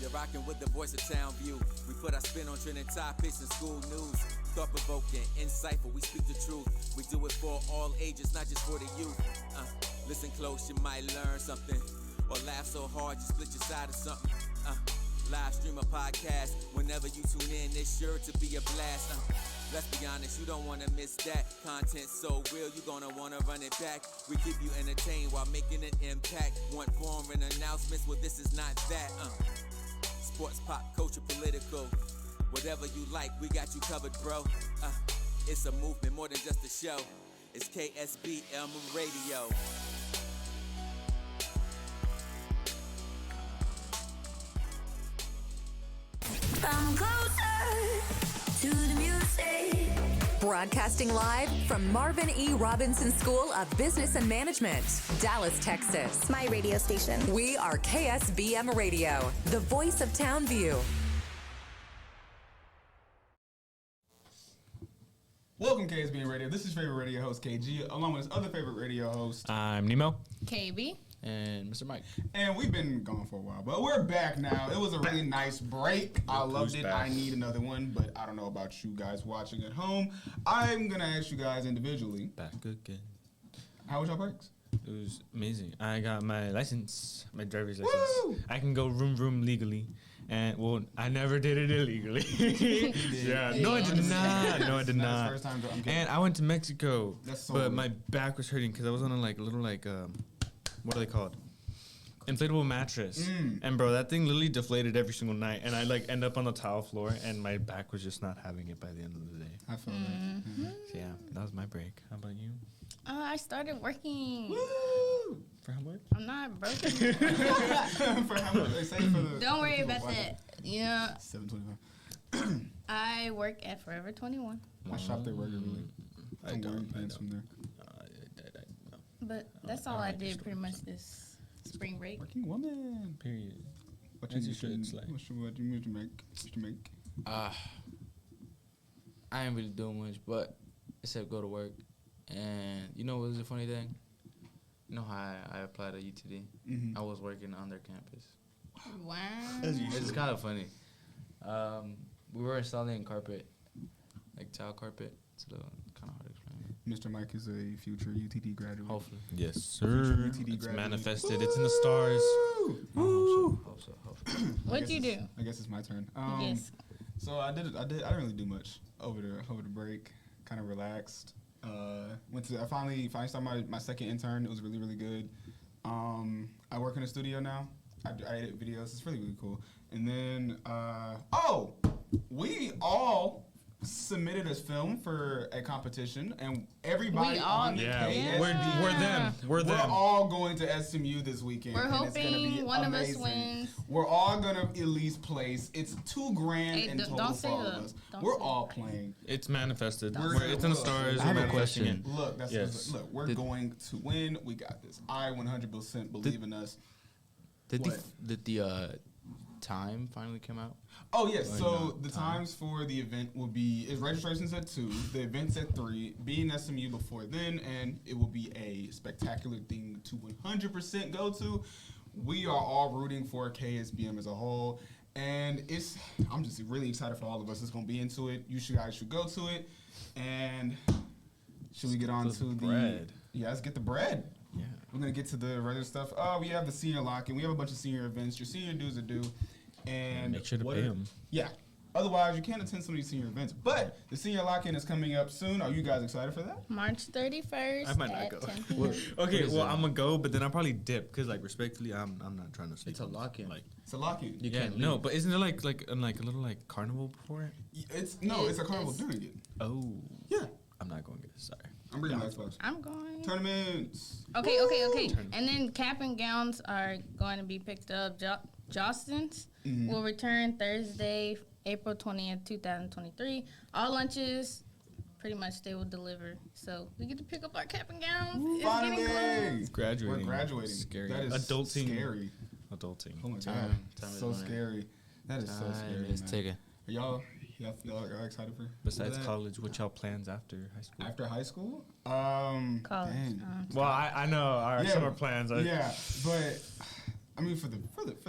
You're rocking with the voice of Town View. We put our spin on trending topics and school news. Thought-provoking, insightful, we speak the truth. We do it for all ages, not just for the youth. Listen close, you might learn something. Or laugh so hard, you split your side of something. Live stream a podcast. Whenever you tune in, it's sure to be a blast. Let's be honest, you don't wanna miss that. Content so real, you gonna wanna run it back. We keep you entertained while making an impact. Want boring announcements? Well, this is not that. Sports, pop, culture, political. Whatever you like, we got you covered, bro. It's a movement more than just a show. It's KSBM Radio. I'm closer to the music. Broadcasting live from Marvin E. Robinson School of Business and Management, Dallas, Texas. My radio station. We are KSBM Radio, the voice of Townview. Welcome, KSBM Radio. This is favorite radio host KG, along with his other favorite radio host. I'm Nemo. KB. And Mr. Mike. And we've been gone for a while, but we're back now. It was a really nice break. I loved it. Back. I need another one, but I don't know about you guys watching at home. I'm going to ask you guys individually. Back again. How was your breaks? It was amazing. I got my license, my driver's license. Woo! I can go vroom legally. And, well, I never did it illegally. Yeah, no, I did not. No, I did not. First time, and I went to Mexico, so but weird. my back was hurting because I was on a little what are they called? Inflatable mattress. And bro, that thing literally deflated every single night. And I end up on the tile floor and my back was just not having it by the end of the day. I feel that. So yeah, that was my break. How about you? I started working. Woo! For how much? I'm not broken. For how much? They say for the. Don't worry about that. Yeah. $7.25. I work at Forever 21. I shop there regularly. I'm wearing pants from there. No. But that's all I did pretty much this spring break. Working woman. Period. What As you you should, like. What you make? Mr. Make? I ain't really doing much, but except go to work. And you know what was the funny thing? You know how I applied at UTD? Mm-hmm. I was working on their campus. Wow. It's kind of funny. We were installing carpet, like tile carpet. It's a little kind of hard to explain. Mr. Mike is a future UTD graduate. Hopefully. Yes, sir. UTD It's graduate. manifested. It's in the stars. Woo! Hope so. What'd you do? I guess it's my turn. Yes. So I didn't really do much over the break. Kind of relaxed. I finally started my second intern. It was really, really good. I work in a studio now. I edit videos. It's really cool. And then we all submitted a film for a competition, and everybody on the KSBM, We're them. We're all going to SMU this weekend. We're and it's gonna be hoping one amazing. of us wins. We're all gonna at least place. It's $2,000 Hey, in total don't for all of us. We're all playing. It's manifested. We're- It's in the stars. I have We're a manifesting question. it. Look, Yes. we're going to win. We got this. I 100% believe in us. Did What? the time finally come out? Oh yes. Or So not? the times for the event will be registration's at 2, the event's at 3. Be in SMU before then, and it will be a spectacular thing to 100% go to. We are all rooting for KSBM as a whole, and I'm just really excited for all of us that's gonna be into it. Guys should go to it, and should we get on to the bread? Yeah, let's get the bread. Yeah. We're going to get to the regular stuff. We have the senior lock-in. We have a bunch of senior events. Your senior dues are due. And Make sure to pay them. Yeah. Otherwise, you can't attend some of these senior events. But the senior lock-in is coming up soon. Are you guys excited for that? March 31st I might not at go. 10 p.m. Okay, well, I'm gonna go, but then I'll probably dip because, respectfully, I'm not trying to say It's a lock-in. It's a lock-in. You Yeah, can't no, leave. but isn't there like a little carnival before it? It's a carnival during it. Oh, Yeah. I'm not going to get it. Sorry. I'm bringing my Xbox. I'm going. Tournaments. Okay. And then cap and gowns are going to be picked up. Jostens will return Thursday, April 20th, 2023. All lunches, pretty much they will deliver. So we get to pick up our cap and gowns. It's getting Finally. close. Graduating. We're graduating. Scary. That is Adulting. scary. Adulting. Oh my God. Time is So money. scary. That is so scary, It's man. taken. Are y'all excited for Besides that? college, what y'all plans after high school? After high school? College. Dang. Well, I know our Yeah. summer plans. Yeah, but I mean, for the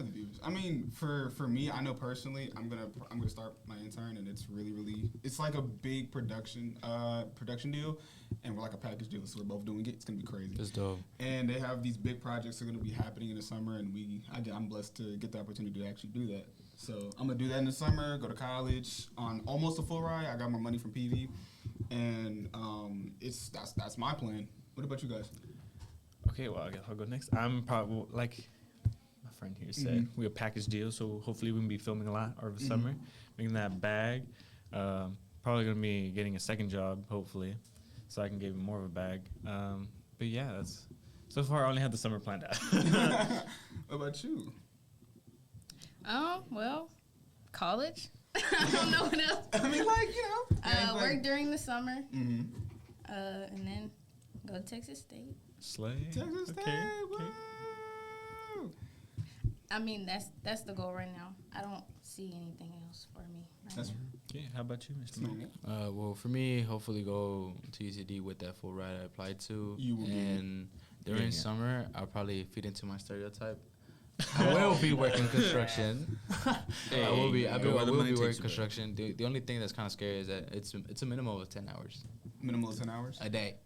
viewers. I mean, for me, I know personally, I'm gonna start my intern, and it's like a big production deal, and we're like a package deal, so we're both doing it. It's gonna be crazy. It's dope. And they have these big projects that are gonna be happening in the summer, and I'm blessed to get the opportunity to actually do that. So I'm gonna do that in the summer. Go to college on almost a full ride. I got my money from PV, and that's my plan. What about you guys? Okay, well, I guess I'll go next. I'm probably like my friend here said, we a package deal, so hopefully we can be filming a lot over the summer, making that bag. Probably gonna be getting a second job, hopefully, so I can get more of a bag. But yeah, that's so far I only had the summer planned out. What about you? Well, college. I don't know what else. I mean, Work during the summer, Mm-hmm. and then go to Texas State. Slay. Texas State. Okay. Woo. I mean, that's the goal right now. I don't see anything else for me right That's now. Okay, how about you, Mr. Mike? Well, for me, hopefully go to UCD with that full ride I applied to. You will be. And during Yeah. summer, I'll probably feed into my stereotype. I will be working construction. I will be working construction. The only thing that's kind of scary is that it's a minimum of 10 hours Minimal of 10 hours. a day.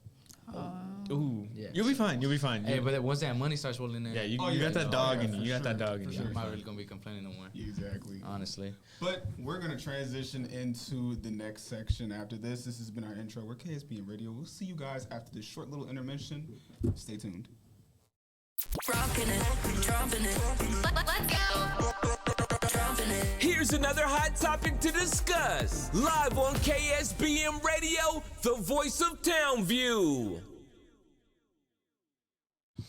Ooh, Yeah. you'll be fine. You'll be fine. Hey, but once that money starts rolling in, yeah, you Oh, yeah, got that no, dog yeah, in you. for You got that sure, dog in for you. sure. I'm not really gonna be complaining no more. Exactly. Honestly. But we're going to transition into the next section after this. This has been our intro. We're KSBM Radio. We'll see you guys after this short little intermission. Stay tuned. Rocking it, dropping it. Let's go. Dropping it. Here's another hot topic to discuss. Live on KSBM Radio, the voice of Townview.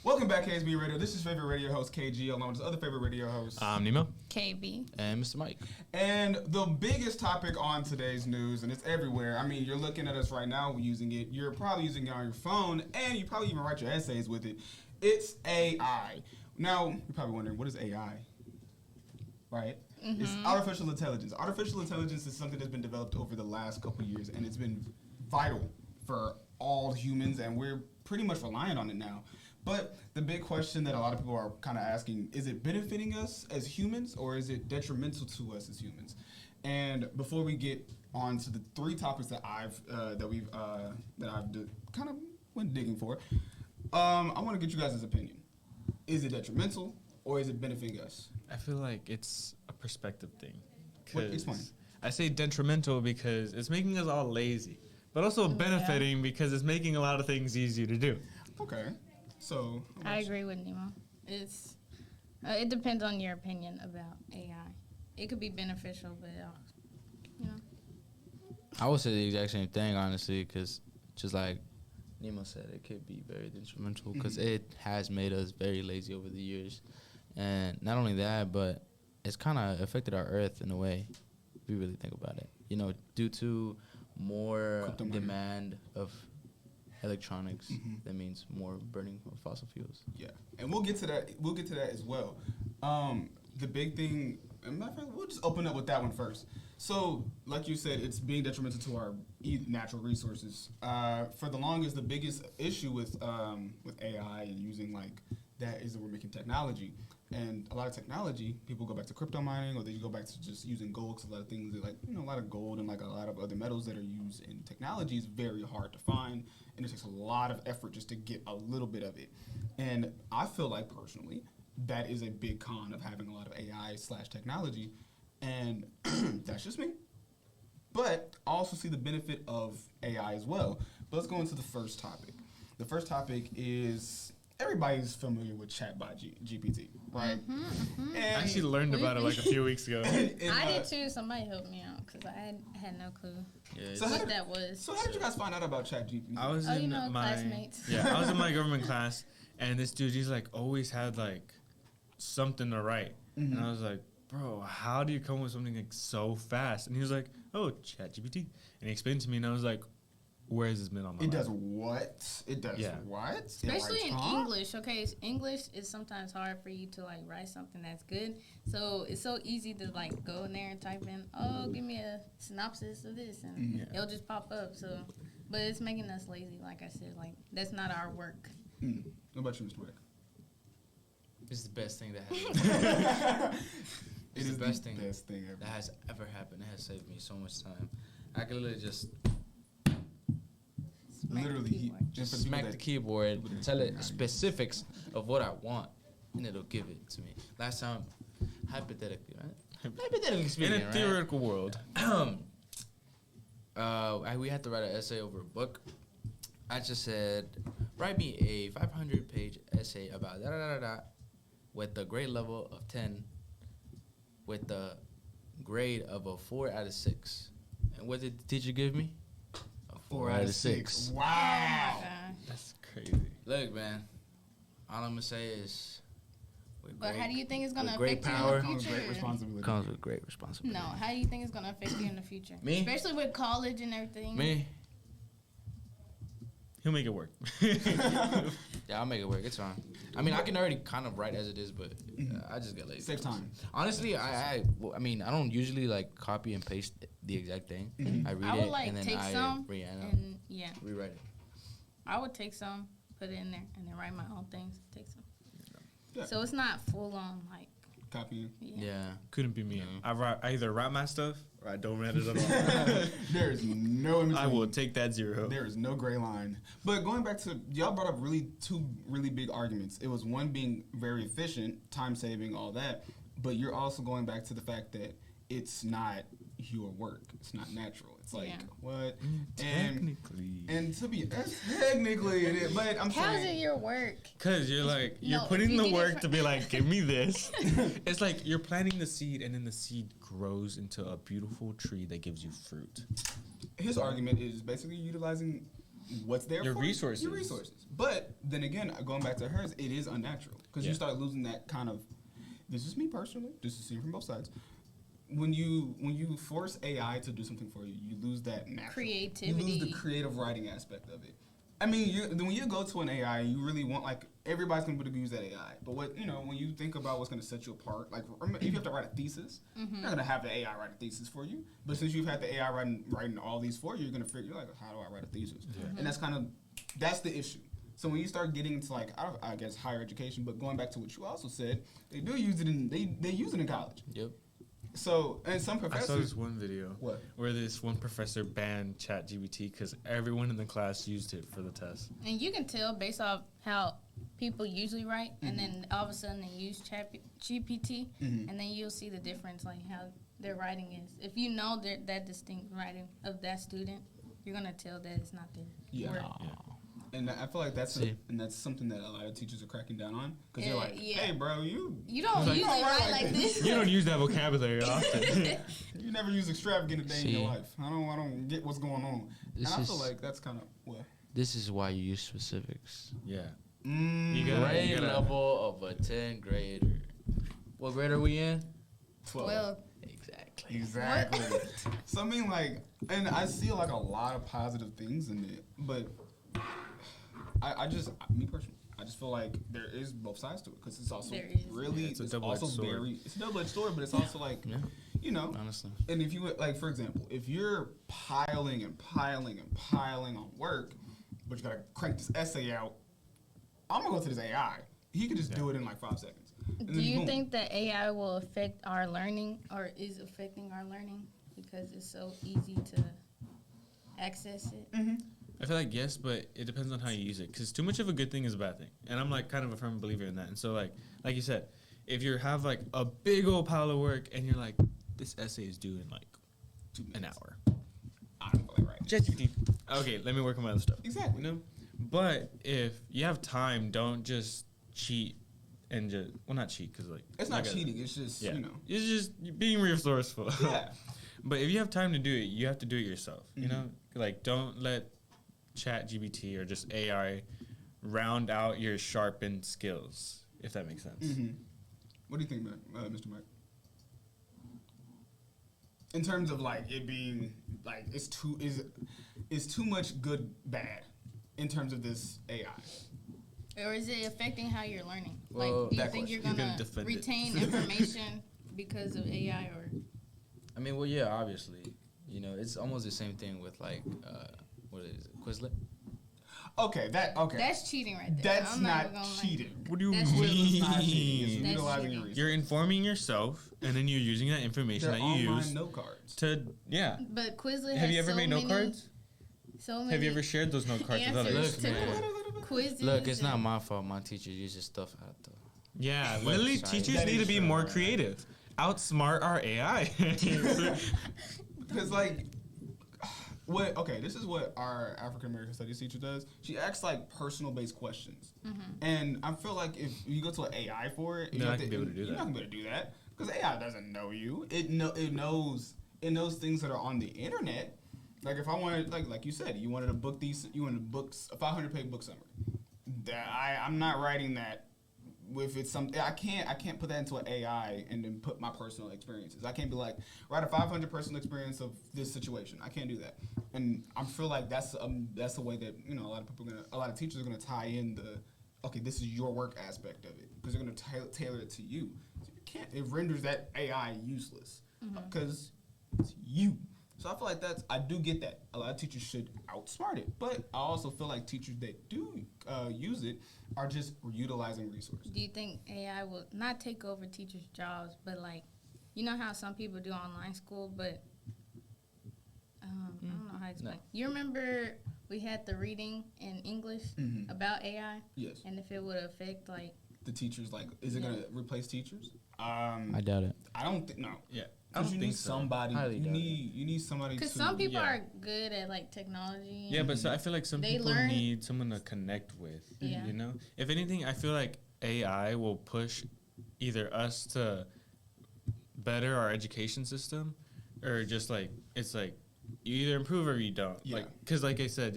Welcome back, KSB Radio. This is favorite radio host KG, along with his other favorite radio host. Nemo. KB. And Mr. Mike. And the biggest topic on today's news, and it's everywhere. I mean, you're looking at us right now using it. You're probably using it on your phone, and you probably even write your essays with it. It's AI. Now, you're probably wondering, what is AI? Right? It's artificial intelligence. Artificial intelligence is something that's been developed over the last couple years, and it's been vital for all humans, and we're pretty much reliant on it now. But the big question that a lot of people are kind of asking, is it benefiting us as humans, or is it detrimental to us as humans? And before we get on to the three topics that I've kind of went digging for, I want to get you guys' opinion. Is it detrimental, or is it benefiting us? I feel like it's a perspective thing. What? Explain. I say detrimental because it's making us all lazy, but also benefiting because it's making a lot of things easier to do. Okay. So I agree with Nemo. It depends on your opinion about AI. It could be beneficial, but I would say the exact same thing, honestly, because just like Nemo said, it could be very detrimental because it has made us very lazy over the years. And not only that, but it's kind of affected our Earth in a way, if you really think about it. You know, due to more Crypto money. demand of electronics, that means more burning of fossil fuels. Yeah, and we'll get to that. We'll get to that as well. The big thing, and matter of fact, we'll just open up with that one first. So, like you said, it's being detrimental to our natural resources. For the longest, the biggest issue with AI and using like that is that we're making technology. And a lot of technology, people go back to crypto mining, or they go back to just using gold. Because a lot of things, like a lot of gold and like a lot of other metals that are used in technology is very hard to find, and it takes a lot of effort just to get a little bit of it. And I feel like personally, that is a big con of having a lot of AI/technology, and that's just me. But I also see the benefit of AI as well. But let's go into the first topic. The first topic is, everybody's familiar with chatbot GPT, right? I actually learned about it like a few weeks ago. I did too. Somebody helped me out because I had no clue what that was. So how did you guys find out about ChatGPT? I was in my classmates. Yeah, I was in my government class, and this dude, he's like always had like something to write, and I was like, bro, how do you come up with something like so fast? And he was like, oh, ChatGPT, and he explained to me, and I was like, where has this been on my life? Does what? It does what? Especially in English. Okay, English is sometimes hard for you to like write something that's good. So it's so easy to like go in there and type in, oh, give me a synopsis of this, and it'll just pop up. So, but it's making us lazy. Like I said, like that's not our work. What about you, Mr. Wick? It's the best thing that happened. It is the best thing ever. that has ever happened. It has saved me so much time. I could literally just Literally, just for the people smack that- the keyboard, tell it specifics of what I want, and it'll give it to me. Last time, hypothetically, right? Hypothetically In speaking, a right? theoretical world. We had to write an essay over a book. I just said, write me a 500-page essay about da da da da, with the grade level of 10, with the grade of a 4 out of 6. And what did the teacher give me? A 4 out of 6. Wow. That's crazy. Look, man, all I'm gonna say is, But how do you think it's gonna with great affect you power in the Comes future? great responsibility. comes with great responsibility. No, how do you think it's gonna affect you in the future? Me? Especially with college and everything. Me? He'll make it work. Yeah, I'll make it work. It's fine. I mean, I can already kind of write as it is, but I just get lazy. Save time. Honestly, I mean, I don't usually like copy and paste the exact thing. I read I would it like and then take I some and rewrite it. I would take some, put it in there, and then write my own things. Take some. Yeah. So it's not full on like. Copying. Yeah. Couldn't be me. Yeah. I either write my stuff or I don't write it at all. There is no in I will between. take that 0. There is no gray line. But going back to, y'all brought up two really big arguments. It was one being very efficient, time saving, all that. But you're also going back to the fact that it's not your work. It's not natural. It's like, Yeah. what? Technically. And to be, technically it is. But I'm How is it saying, your work? Because you're like, you're No, putting if you the did it work for- to be like, give me this. It's like you're planting the seed and then the seed grows into a beautiful tree that gives you fruit. his argument is basically utilizing what's there Your for you, resources. Your resources. But then again, going back to hers, it is unnatural. Because you Yeah. start losing that kind of, this is me personally, this is seen from both sides. When you force AI to do something for you, you lose that natural Creativity. You lose the creative writing aspect of it. I mean, when you go to an AI, you really want, like, everybody's gonna be able to use that AI. But when you think about what's gonna set you apart, like, if you have to write a thesis, you're not gonna have the AI write a thesis for you. But since you've had the AI writing all these for you, you're gonna figure, like, how do I write a thesis? And that's the issue. So when you start getting into, like, I guess higher education, but going back to what you also said, they do use it they use it in college. Yep. So, and some I saw professors. this one video What? where this one professor banned ChatGPT because everyone in the class used it for the test. And you can tell based off how people usually write, and then all of a sudden they use GPT, and then you'll see the difference, like how their writing is. If you know that distinct writing of that student, you're gonna tell that it's not their Yeah. work. And I feel like that's See. that's something that a lot of teachers are cracking down on because they're Yeah, like, yeah. "Hey, bro, you You don't usually write like this. You don't use that vocabulary often. you never use extravagant a day in See. your life. I don't get what's going on." This and I feel is- like that's kind of what. This is why you use specifics. Yeah. You gotta- Grade level of a 10th grader. What grade are we in? 12. Well, Exactly. Exactly. So I mean, like, and I see like a lot of positive things in it, but me personally, I just feel like there is both sides to it because it's also There is. really, Yeah, it's a it's double-edged also sword. it's a double-edged sword, but it's also like, Yeah. you know, Honestly. and if you like, for example, if you're piling and piling and piling on work, but you gotta crank this essay out, I'm gonna go to this AI. He could just do it in like 5 seconds. And do then you boom. think that AI will affect our learning, or is affecting our learning because it's so easy to access it? I feel like yes, but it depends on how you use it. Because too much of a good thing is a bad thing, and I'm like kind of a firm believer in that. And so like you said, if you have like a big old pile of work and you're like, this essay is due in like 2 an minutes? hour. I don't feel like writing. ChatGPT. Okay, let me work on my other stuff. Exactly. You know, but if you have time, don't just cheat and just not cheat because like It's not like cheating. It's just Yeah, you know. it's just being resourceful. Yeah. But if you have time to do it, you have to do it yourself. You know, like don't let ChatGPT or just AI round out your sharpened skills, if that makes sense. What do you think, Mr. Mike? In terms of like it being like it's too much good bad in terms of this AI. Or is it affecting how you're learning? Well, Like, do you that think you're question. You're gonna gonna defend it. retain information because of AI, or I mean, well, yeah, obviously. You know, it's almost the same thing with like, what is it, Quizlet? Okay, That's cheating right there. That's I'm not even gonna lie. cheating. What do you That's It's not cheating. It's mean? That's utilizing cheating. your resources. You're informing yourself, and then you're using that information They're that you online use note cards. to, yeah. But Quizlet Have has you ever so made note many, cards? So many Have you ever shared those note cards with answers others? Look, to man. quizzes. Look, it's not and- my fault. My teacher uses stuff out though. Yeah, Website. literally, teachers That need to is be true. more creative. Outsmart our AI. Because like, what? Okay, this is what our African American Studies teacher does. She asks like personal based questions, and I feel like if you go to an AI for it, They're not gonna be able to do you're that. not gonna be able to do that because AI doesn't know you. It knows things that are on the internet. Like if I wanted, like you said, you wanted to book a 500-page book summary. I'm not writing that. If it's something I can't put that into an AI and then put my personal experiences. I can't be like write a 500 personal experience of this situation. I can't do that. And I feel like that's the way that a lot of teachers are gonna tie in this is your work aspect of it because they're gonna tailor it to you. So you can't. It renders that AI useless because it's you. So I feel like I do get that. A lot of teachers should outsmart it. But I also feel like teachers that do use it are just utilizing resources. Do you think AI will not take over teachers' jobs, but like, you know how some people do online school, but I don't know how to explain. No. You remember we had the reading in English about AI? Yes. And if it would affect like The teachers, like, is it going to replace teachers? I doubt it. I don't think, no. Yeah. I Because don't you need think so. somebody, Highly doubt you need somebody to. because some people yeah. are good at like technology. Yeah, but so I feel like some They people learn- need someone to connect with. Yeah. You know? If anything, I feel like AI will push either us to better our education system or just like, it's like, you either improve or you don't. Yeah. Like, because like I said,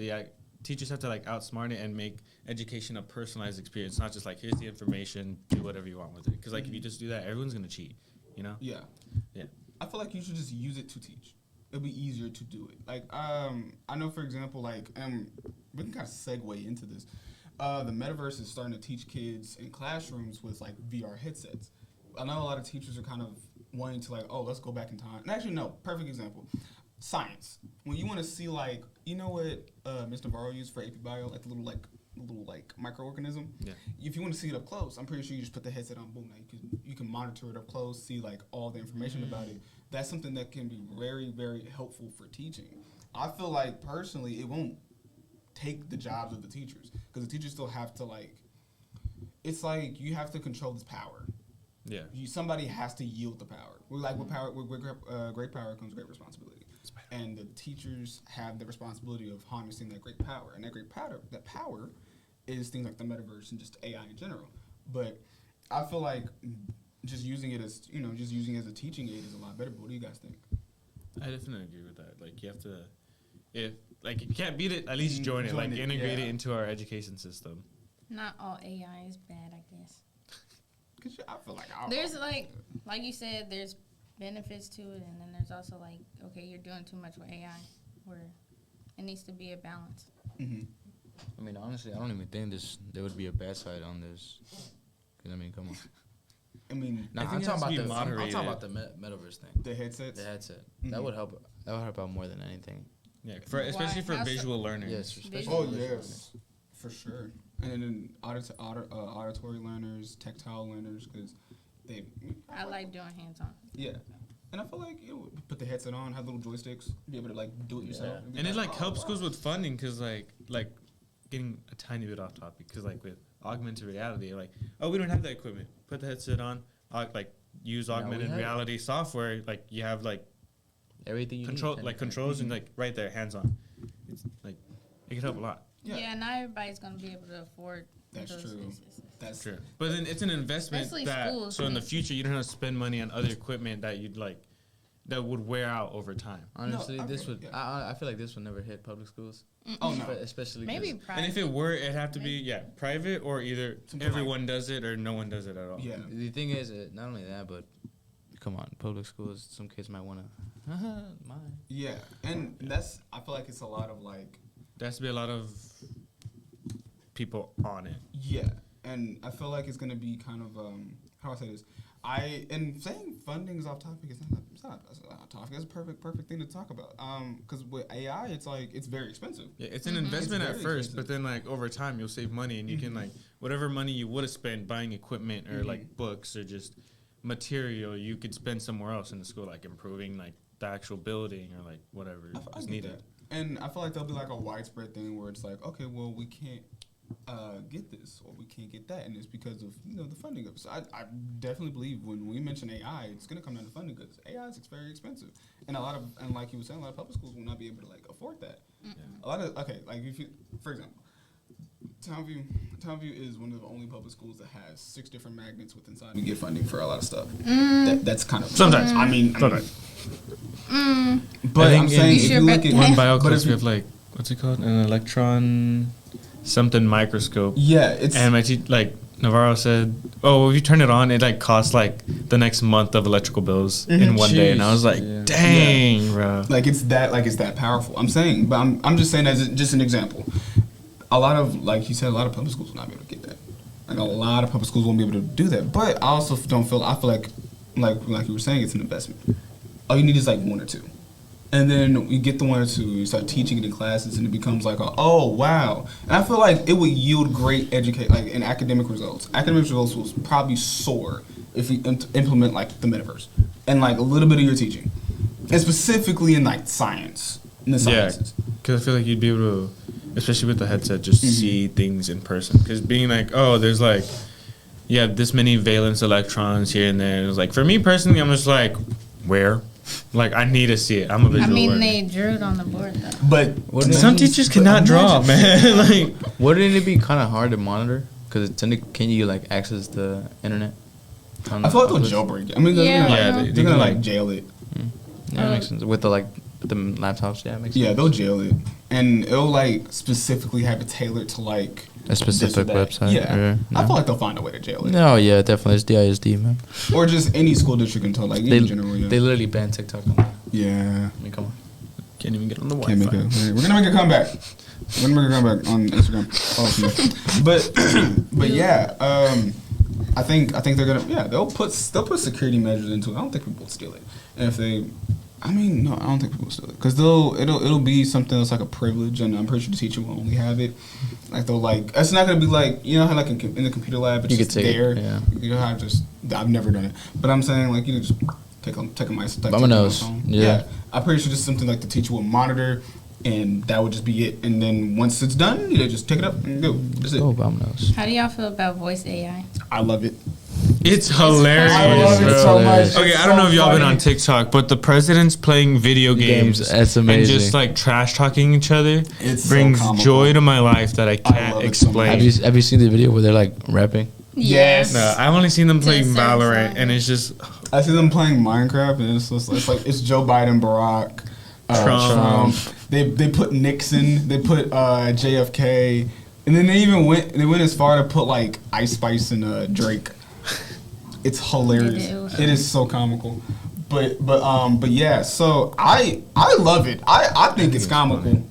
teachers have to like outsmart it and make education a personalized experience, not just like, here's the information, do whatever you want with it. Because like, if you just do that, everyone's going to cheat, you know? Yeah. Yeah. I feel like you should just use it to teach. It'll be easier to do it. Like, I know, for example, like, we can kind of segue into this. The metaverse is starting to teach kids in classrooms with, like, VR headsets. I know a lot of teachers are kind of wanting to, like, let's go back in time. And actually, no, perfect example. Science. When you want to see, like, you know what Ms. Navarro used for AP Bio? Like, the little microorganism. Yeah. If you want to see it up close, I'm pretty sure you just put the headset on. Boom. Now you can monitor it up close, see like all the information about it. That's something that can be very, very helpful for teaching. I feel like personally, it won't take the jobs of the teachers because the teachers still have to like. It's like you have to control this power. Yeah. Somebody has to yield the power. We're like with power. With great power comes great responsibility. And the teachers have the responsibility of harnessing that great power. And that power is things like the metaverse and just AI in general. But I feel like just using it as a teaching aid is a lot better. But what do you guys think? I definitely agree with that. Like, you have to, if you can't beat it, at least join it. Join Like, it, integrate yeah. it into our education system. Not all AI is bad, I guess. Cause I feel like There's like you said, there's benefits to it, and then there's also like, okay, you're doing too much with AI, where it needs to be a balance. I mean, honestly, I don't even think there would be a bad side on this. 'Cause, I mean, come on. I mean, No, I think I'm it talking has to about be I'm moderated. talking about the metaverse thing. the headsets. The headset. Mhm. That would help. That would help out more than anything. Yeah, especially for How so- visual learners. Yes, especially Visual. Oh for visual yes, for sure. And then auditory learners, tactile learners, because they. I like doing hands-on. Yeah, and I feel like put the headset on, have little joysticks, be able to like do it yourself. Yeah. Be And it like oh, helps wow. schools with funding because like getting a tiny bit off topic because like with augmented reality, like, oh, we don't have that equipment. Put the headset on, use No, we augmented have it. reality software. Like, you have like Everything you control, need. like controls and like right there, hands on. It's like it can help a lot. Yeah, not everybody's gonna be able to afford That's those. true. That's True, but then it's an investment Especially that schools, so in the like- future you don't have to spend money on other equipment that you'd like that would wear out over time. Honestly, No, this okay, would. yeah. I feel like this would never hit public schools. Oh no. But especially Maybe 'cause- private. And if it were, it'd have to be private or either Something everyone does it or no one does it at all. Yeah. The thing is, not only that, but come on, public schools. Some kids might want to. Mine. Yeah, and that's. I feel like it's a lot of like. There has to be a lot of people on it. Yeah, and I feel like it's gonna be kind of how do I say this? And saying funding is off topic. It's not off topic. It's a perfect thing to talk about. Because with AI, it's like it's very expensive. Yeah, it's an investment It's at very first, expensive. but then like over time you'll save money and you can like whatever money you would have spent buying equipment or like books or just material, you could spend somewhere else in the school, like improving like the actual building or like whatever I is get needed. that. And I feel like there'll be like a widespread thing where it's like, okay, well, we can't get this or we can't get that, and it's because of the funding of it. So I definitely believe when we mention AI, it's gonna come down to funding because AI is very expensive, and like you were saying, a lot of public schools will not be able to like afford that. A lot of like if you, for example, Townview is one of the only public schools that has 6 different magnets with inside. We get funding for a lot of stuff. That's kind of Sometimes. I mean, Sometimes. but I'm saying if you look at One but bioclass, if we have like what's it called? An electron something microscope. yeah, it's And my like Navarro said, "Oh, if you turn it on, it like costs like the next month of electrical bills in one day." And I was like, "Dang, bro!" like it's that powerful. I'm saying, but I'm just saying as just an example. A lot of, like you said, a lot of public schools will not be able to get that. Like a lot of public schools won't be able to do that. But I also I feel like you were saying, it's an investment. All you need is like 1 or 2. And then you get the 1 or 2, you start teaching it in classes, and it becomes like, oh, wow. And I feel like it would yield great in academic results. Academic results will probably soar if you implement like the metaverse and like a little bit of your teaching. And specifically in like science, in the sciences. Because I feel like you'd be able to, especially with the headset, just see things in person. Because being like, oh, there's like, you have this many valence electrons here and there. It's like, for me personally, I'm just like, where? Like, I need to see it. I'm a visual learner. they drew it on the board though. But Some teachers cannot draw, man. Like, Wouldn't it be kind of hard to monitor? Because can you like access the internet? I feel like they'll jailbreak it. I mean, they're gonna like jail it. Yeah, that makes sense. With the laptops, yeah, it makes sense. Yeah, they'll jail it, and it'll like specifically have it tailored to like A specific this or that. website. Yeah, or, I feel like they'll find a way to jail it, No, yeah, definitely. It's the ISD, man. or just any school district until like They, in general. Yeah, they literally banned TikTok on that. yeah. I mean, come on. can't even get on the Can't make Wi-Fi. it. We're gonna make a comeback. We're gonna make a comeback on Instagram. Follow me. But yeah, I think they're gonna they'll put security measures into it. I don't think people will steal it, and if they. I mean, no, I don't think people will steal it because it'll be something that's like a privilege, and I'm pretty sure the teacher will only have it. Like they'll like it's not gonna be like how like in the computer lab it's You just could take there. it, yeah. You have I've never done it, but I'm saying like just take a my nose. Yeah. I'm pretty sure this is something like the teacher will monitor, and that would just be it. And then once it's done, just take it up and go. That's it. Oh, Vamos. How do y'all feel about voice AI? I love it. It's hilarious, I love it bro. so much. Okay, It's I don't know so if y'all been funny. on TikTok, but the president's playing video games That's and amazing. just like trash talking each other It's so brings comical. joy to my life that I I can't love it so much. explain. Have you seen the video where they're like rapping? Yes. No, I've only seen them playing Just Valorant, satisfying. and it's just I see them playing Minecraft, and it's just it's like it's Joe Biden, Barack, Trump. They put Nixon, they put JFK, and then they went as far to put like Ice Spice and Drake. It's hilarious. It is so comical. But yeah, so I love it. I think it's comical.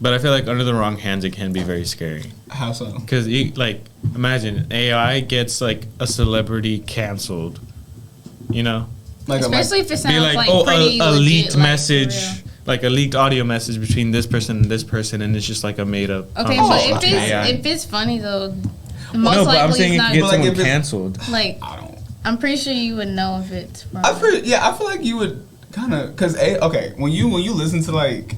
But I feel like under the wrong hands, it can be very scary. How so? Because, like, imagine AI gets, like, a celebrity canceled, you know? Like Especially if it sounds Be like, like oh, pretty a legit, leaked like, message, for real. like a leaked audio message between this person and this person, and it's just, like, a made-up Okay, conversation but between AI. if it's funny though, most No, but likely I'm saying it's it not. gets But, like, someone if it- canceled. Like, I don't. I'm pretty sure you would know if it's from. I feel like you would kind of because when you listen to like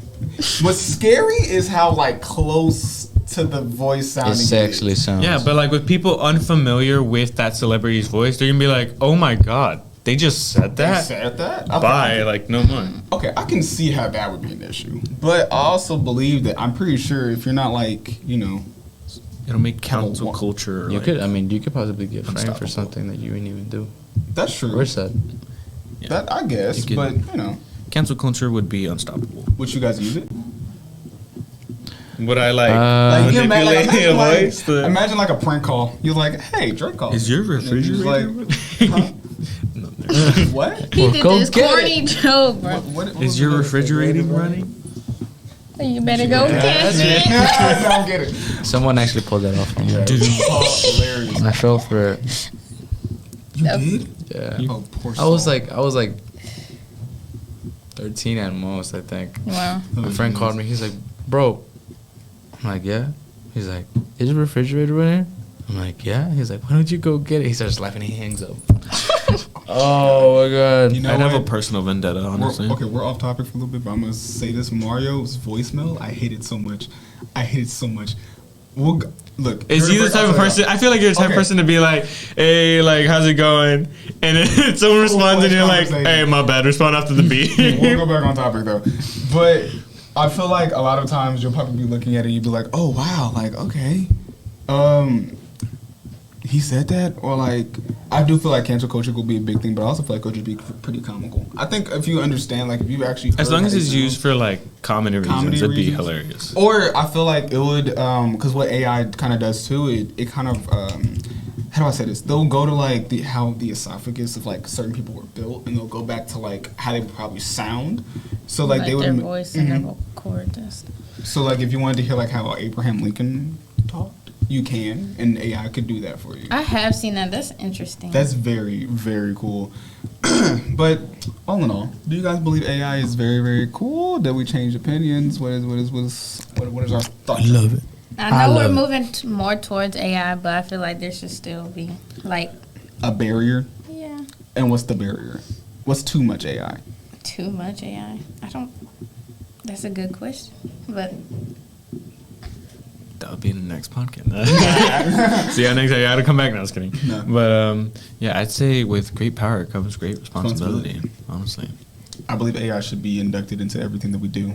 what's scary is how like close to the voice sounding It actually sounds. Yeah, but, like, with people unfamiliar with that celebrity's voice, they're going to be like, oh, my God, they just said They that? said that. Okay. Bye, like, no more. Okay, I can see how that would be an issue, but I also believe that I'm pretty sure if you're not like It'll make council culture. You like, could. I mean, you could possibly get framed for Unstoppable. something that you didn't even do. that's true. We're sad. That I guess, You could- but Cancel culture would be unstoppable. would you guys use it? Would I like Like, you manipulate imagine, a like, voice? to- imagine like a prank call. You're like, "Hey, Drake called." Is your And then he's refrigerator? like, what? He Well, did go this get corny joke, bro. What Is your refrigerating running? You better go catch it. I don't get it. Someone actually pulled that off. Hilarious. I fell for it. You did? Yeah. Oh, poor I was soul. like 13 at most, I think. Wow. My friend called me. He's like, bro. I'm like, yeah. He's like, is the refrigerator in here? I'm like, yeah. He's like, why don't you go get it? He starts laughing. He hangs up. Oh, my God. You know I'd have a what? personal vendetta, honestly. We're off topic for a little bit, but I'm going to say this. Mario's voicemail, I hate it so much. Look. Is he the type of person? I feel like you're the type of person to be like, hey, like, how's it going? And then someone responds and you're like, hey, my bad. Respond after the beat. We'll go back on topic, though. But I feel like a lot of times you'll probably be looking at it and you'll be like, oh, wow, like, okay. He said that? Or, like, I do feel like cancel culture will be a big thing, but I also feel like culture would be pretty comical. I think if you understand, like, if you actually As long as it's used used for, like, comedy reasons, it'd be hilarious. Or I feel like it would, because what AI kind of does too, it kind of, how do I say this? They'll go to like how the esophagus of like certain people were built, and they'll go back to like how they would probably sound. So like they would their voice and their vocal cords and stuff. So like if you wanted to hear like how Abraham Lincoln talked, you can, and AI could do that for you. I have seen that. That's interesting. That's very, very cool. But all in all, do you guys believe AI is very, very cool? That we change opinions? What is our thought? I love it. I know we're moving more towards AI, but I feel like there should still be like a barrier. Yeah. And what's the barrier? What's too much AI? Too much AI. I don't. That's a good question, but That would be in the next podcast. See, I gotta come back now. I was kidding. No. But yeah, I'd say with great power comes great responsibility. Honestly, I believe AI should be inducted into everything that we do.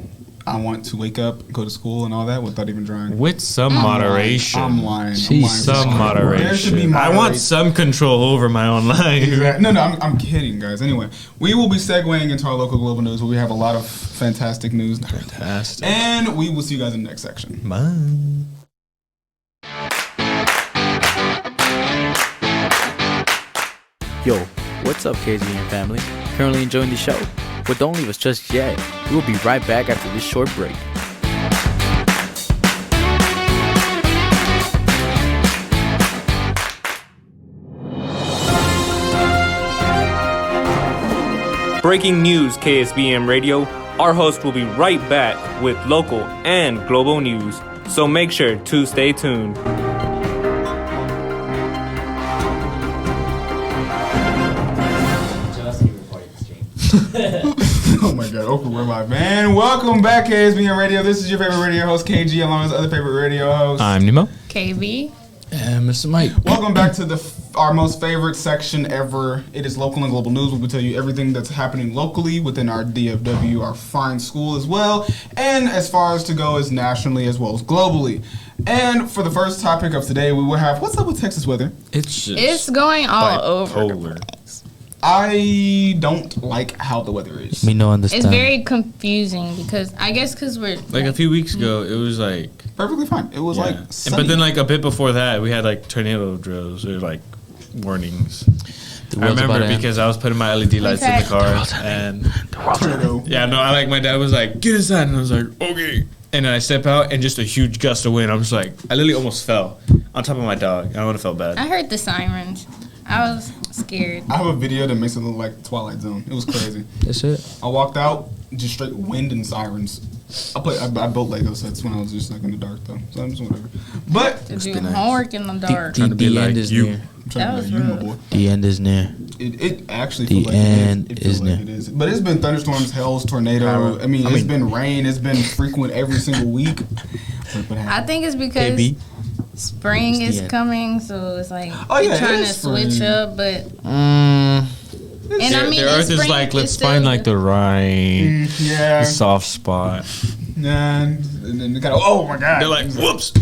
I want to wake up, go to school, and all that without even trying. with some moderation. I'm lying. Some moderation. There should be I want moderation. some control over my own life. Exactly. No, I'm kidding, guys. Anyway, we will be segueing into our local global news where we have a lot of fantastic news. Fantastic. And we will see you guys in the next section. Bye. Yo, what's up, KSBM family? Currently enjoying the show? But don't leave us just yet. We'll be right back after this short break. Breaking news, KSBM Radio. Our host will be right back with local and global news. So make sure to stay tuned. Oh my God, Oprah, we're live, man. Welcome back, KSBM Radio. This is your favorite radio host, KG, along with his other favorite radio host. I'm Nemo. KB. And Mr. Mike. Welcome back to our most favorite section ever. It is local and global news. We'll tell you everything that's happening locally within our DFW, our fine school as well, and as far as to go as nationally as well as globally. And for the first topic of today, we will have, what's up with Texas weather? It's going all over. Bipolar. I don't like how the weather is. Me no understand. It's very confusing because I guess because we're Like a few weeks ago, it was like Perfectly fine. It was like sunny. But then like a bit before that, we had like tornado drills or like warnings. I remember because I was putting my LED lights in the car and tornado. Yeah, no, my dad was like, get inside, and I was like, okay. And then I step out and just a huge gust of wind. I was like, I literally almost fell on top of my dog. I would have felt bad. I heard the sirens. I was scared. I have a video that makes it look like Twilight Zone. It was crazy. That's it. I walked out, just straight wind and sirens. I built Lego sets when I was just like in the dark though, so I'm just whatever. But To do homework in the dark. The end is near. I'm trying That to be was like you, my rough. boy. The end is near. It actually The feels like end it is. It feels is like near. it is. But it's been thunderstorms, hails, tornado. I mean, it's been rain. It's been frequent every single week. But I think it's because KB. spring It's is the end. coming, so it's like Oh, yeah, they're trying it to is switch spring. up, but and I mean the earth is spring, like, let's it's find still- like the right yeah. soft spot. And then they gotta, oh my God. They're like, whoops,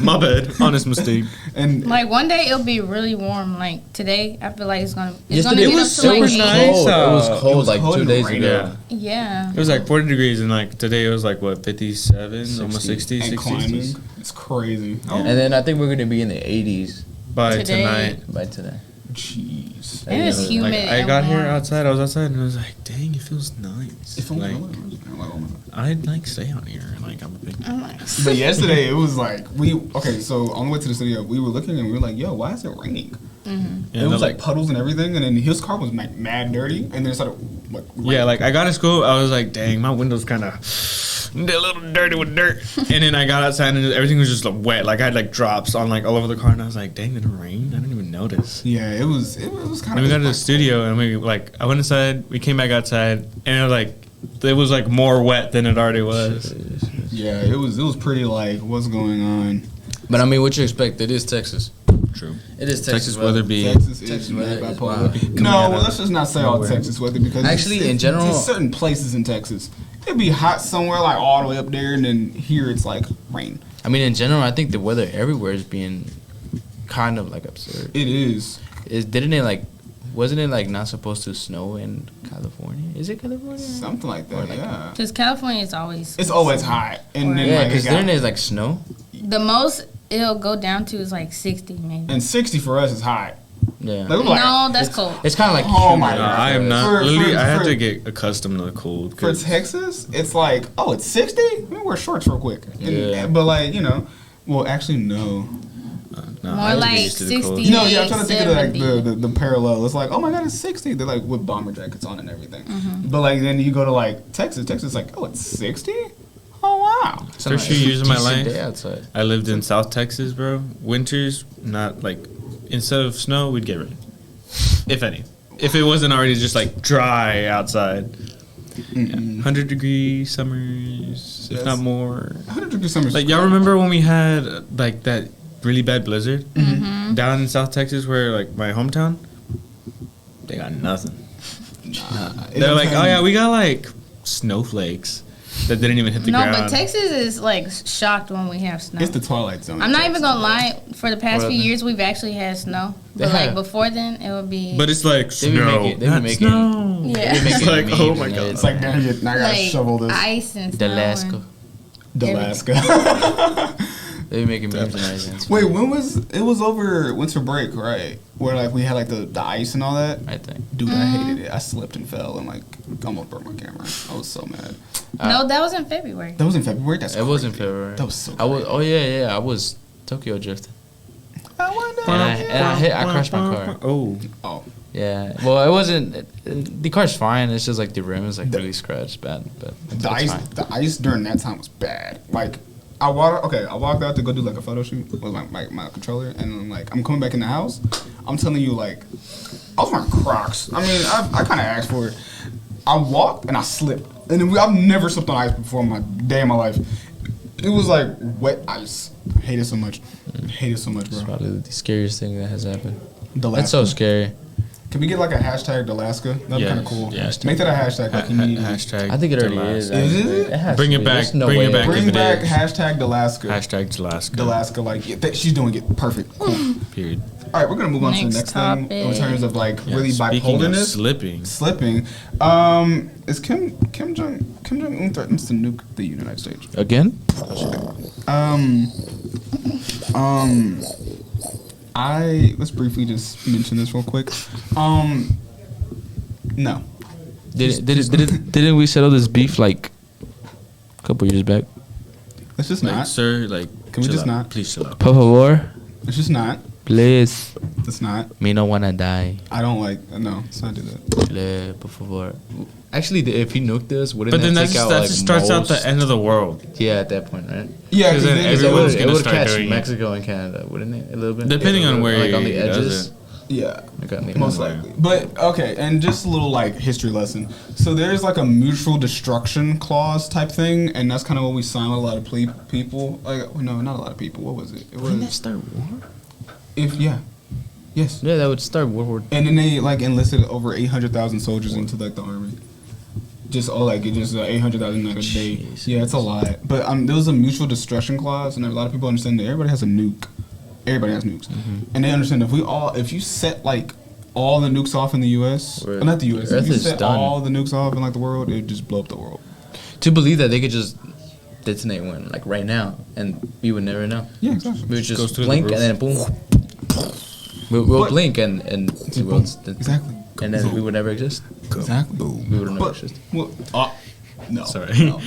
my bad, honest mistake. And like one day it'll be really warm. Like today, I feel like it's gonna Yesterday get it up was to so like nice. 80. Cold. It was It cold was like cold 2 and days rainy. ago. Yeah. It was like 40 degrees, and like today it was like what 57, almost 60, and 60 climbing. It's crazy. And then I think we're gonna be in the 80s by Today. tonight. by today. Jeez. And it's Like, humid. I and got here warm. outside. I was outside and I was like, dang, it feels nice. It feels like, really nice. I'm like, oh my God. I'd like stay on here. Like, I'm a big. I'm like, But yesterday it was like so on the way to the studio we were looking and we were like, yo, why is it raining? Yeah, It was no, like puddles and everything, and then his car was like mad dirty, and then it started like yeah, like I got to school. I was like, dang, my window's kind of a little dirty with dirt. And then I got outside and everything was just like, wet. Like I had like drops on like all over the car, and I was like, dang, did it rain? I didn't even notice. yeah, it was kind Then of. we got to the studio and we like I went inside. We came back outside and it was like more wet than it already was. Yeah, it was pretty like what's going on. But I mean, what you expect? It is Texas. True. It is Texas weather be Texas Texas is weather mad is bipolar. wild. No, well, let's just not say all Texas weather because Actually, in general- there's certain places in Texas it'd be hot somewhere like all the way up there, and then here it's like rain. I mean, in general, I think the weather everywhere is being kind of like absurd. It is. Wasn't it like not supposed to snow in California? Is it California? Something like that. Yeah. because California is always. It's always hot, and then Yeah, like, because it got- then there's like snow. The most it'll go down to is like 60 maybe. and 60 for us is hot. Yeah. Like, we're like, No, that's cold. It's kind of like Oh my humid. God. I am not. For- Literally, for- I had for- to get accustomed to the cold. For 'cause- Texas, it's like, oh, it's 60? Let me wear shorts real quick. And, Yeah. But like, well, actually, no. no, More I had to get like used to the cold. 60. No, yeah, I'm trying to think of like 70. the parallel. It's like, oh my God, it's 60. They're like with bomber jackets on and everything. Mm-hmm. But like, then you go to like Texas, like, oh, it's 60? Oh, wow. First few years of my Decent life, day outside. I lived in South Texas, bro. Winters, not like instead of snow, we'd get rain, if any. If it wasn't already just like dry outside. Yeah. 100-degree summers, if not more. 100-degree summers. Like y'all remember when we had like that really bad blizzard down in South Texas, where like my hometown, they got nothing. They're like, oh yeah, we got like snowflakes that didn't even hit the No, ground. but Texas is like shocked when we have snow. It's the Twilight Zone. I'm not even gonna lie. For the past What? few years, we've actually had snow. They But like have. before then, it would be. But it's like They be snow, making- they be not making- snow. Yeah. They be It's making like, memes oh my and God. It's like, damn it, now I gotta like shovel this. ice and snow. Alaska. Alaska. They be making memes and everything. Wait, it was over winter break, right? Where like we had like the ice and all that. I think. Dude, I hated it. I slipped and fell and like almost broke my camera. I was so mad. No, that was in February. That was in February. That's It was in crazy. February. That was so. I was. crazy. Oh yeah. I was Tokyo drifting. I wonder. And I crashed my car. Oh, Oh, Yeah. Well, it wasn't. The car's fine. It's just like the rim is like really scratched bad. But it's the fine. ice during that time was bad. Like I walked out to go do like a photo shoot with my controller, and then, like I'm coming back in the house. I'm telling you, like I was wearing Crocs. I mean, I kind of asked for it. I walked and I slipped, and then I've never slipped on ice before in my day in my life. It was like wet ice. I hate it so much. Hate it so much, bro. It's probably the scariest thing that has happened. Alaska. That's so scary. Can we get like a hashtag Alaska? That'd be Yes, kind of cool. yes. Make that a hashtag. Like immediately. hashtag. I think it already Alaska. is. Is actually. it? has Bring to it be. back, There's no bring it way. back. Bring if it back is. hashtag Alaska. Hashtag Alaska. Alaska, like she's doing it perfect. Cool. Period. All right, we're gonna move on to the Next next thing in topic. terms of like really Speaking of bipolarness. slipping. Slipping. Is Kim Jong Un threatens to nuke the United States? Again? Let's briefly just mention this real quick. No. Didn't we settle this beef like a couple years back? Let's just Like, not. sir, like, Can we chill just out. not? Please chill out. Por favor, Let's just not. please. Let's not. Me no wanna die. I don't like. No, let's not do that. Please, por favor. Actually, if he nuked us, wouldn't But then that that take out that like just starts out most- the end of the world. Yeah, at that point, right? Yeah, 'Cause then It everyone's would, gonna start catch doing it. Mexico and Canada, wouldn't it? A little bit. Depending on where like on the he does edges. it. Yeah. Like on the Most Yeah. likely. But okay, and just a little like history lesson. So there's like a mutual destruction clause type thing, and that's kind of what we signed with a lot of people. Like no, not a lot of people. What was it? It Wouldn't that was start war? yes. Yeah, that would start World War. And then they like enlisted over 800,000 soldiers into like the army. Just 800,000 like a day. Jeez. Yeah, it's a lot. But there was a mutual destruction clause, and a lot of people understand that everybody has a nuke. Everybody has nukes, and they understand if you set like all the nukes off in the U.S. Where not the U.S. Earth If you is set done. all the nukes off in like the world, it would just blow up the world. To believe that they could just detonate one like right now, and we would never know. Yeah, exactly. We would Goes just through the blink roof. and then boom. We'll blink and exactly. And then we would never exist. Exactly. We would never exist. Well, no. Sorry. No.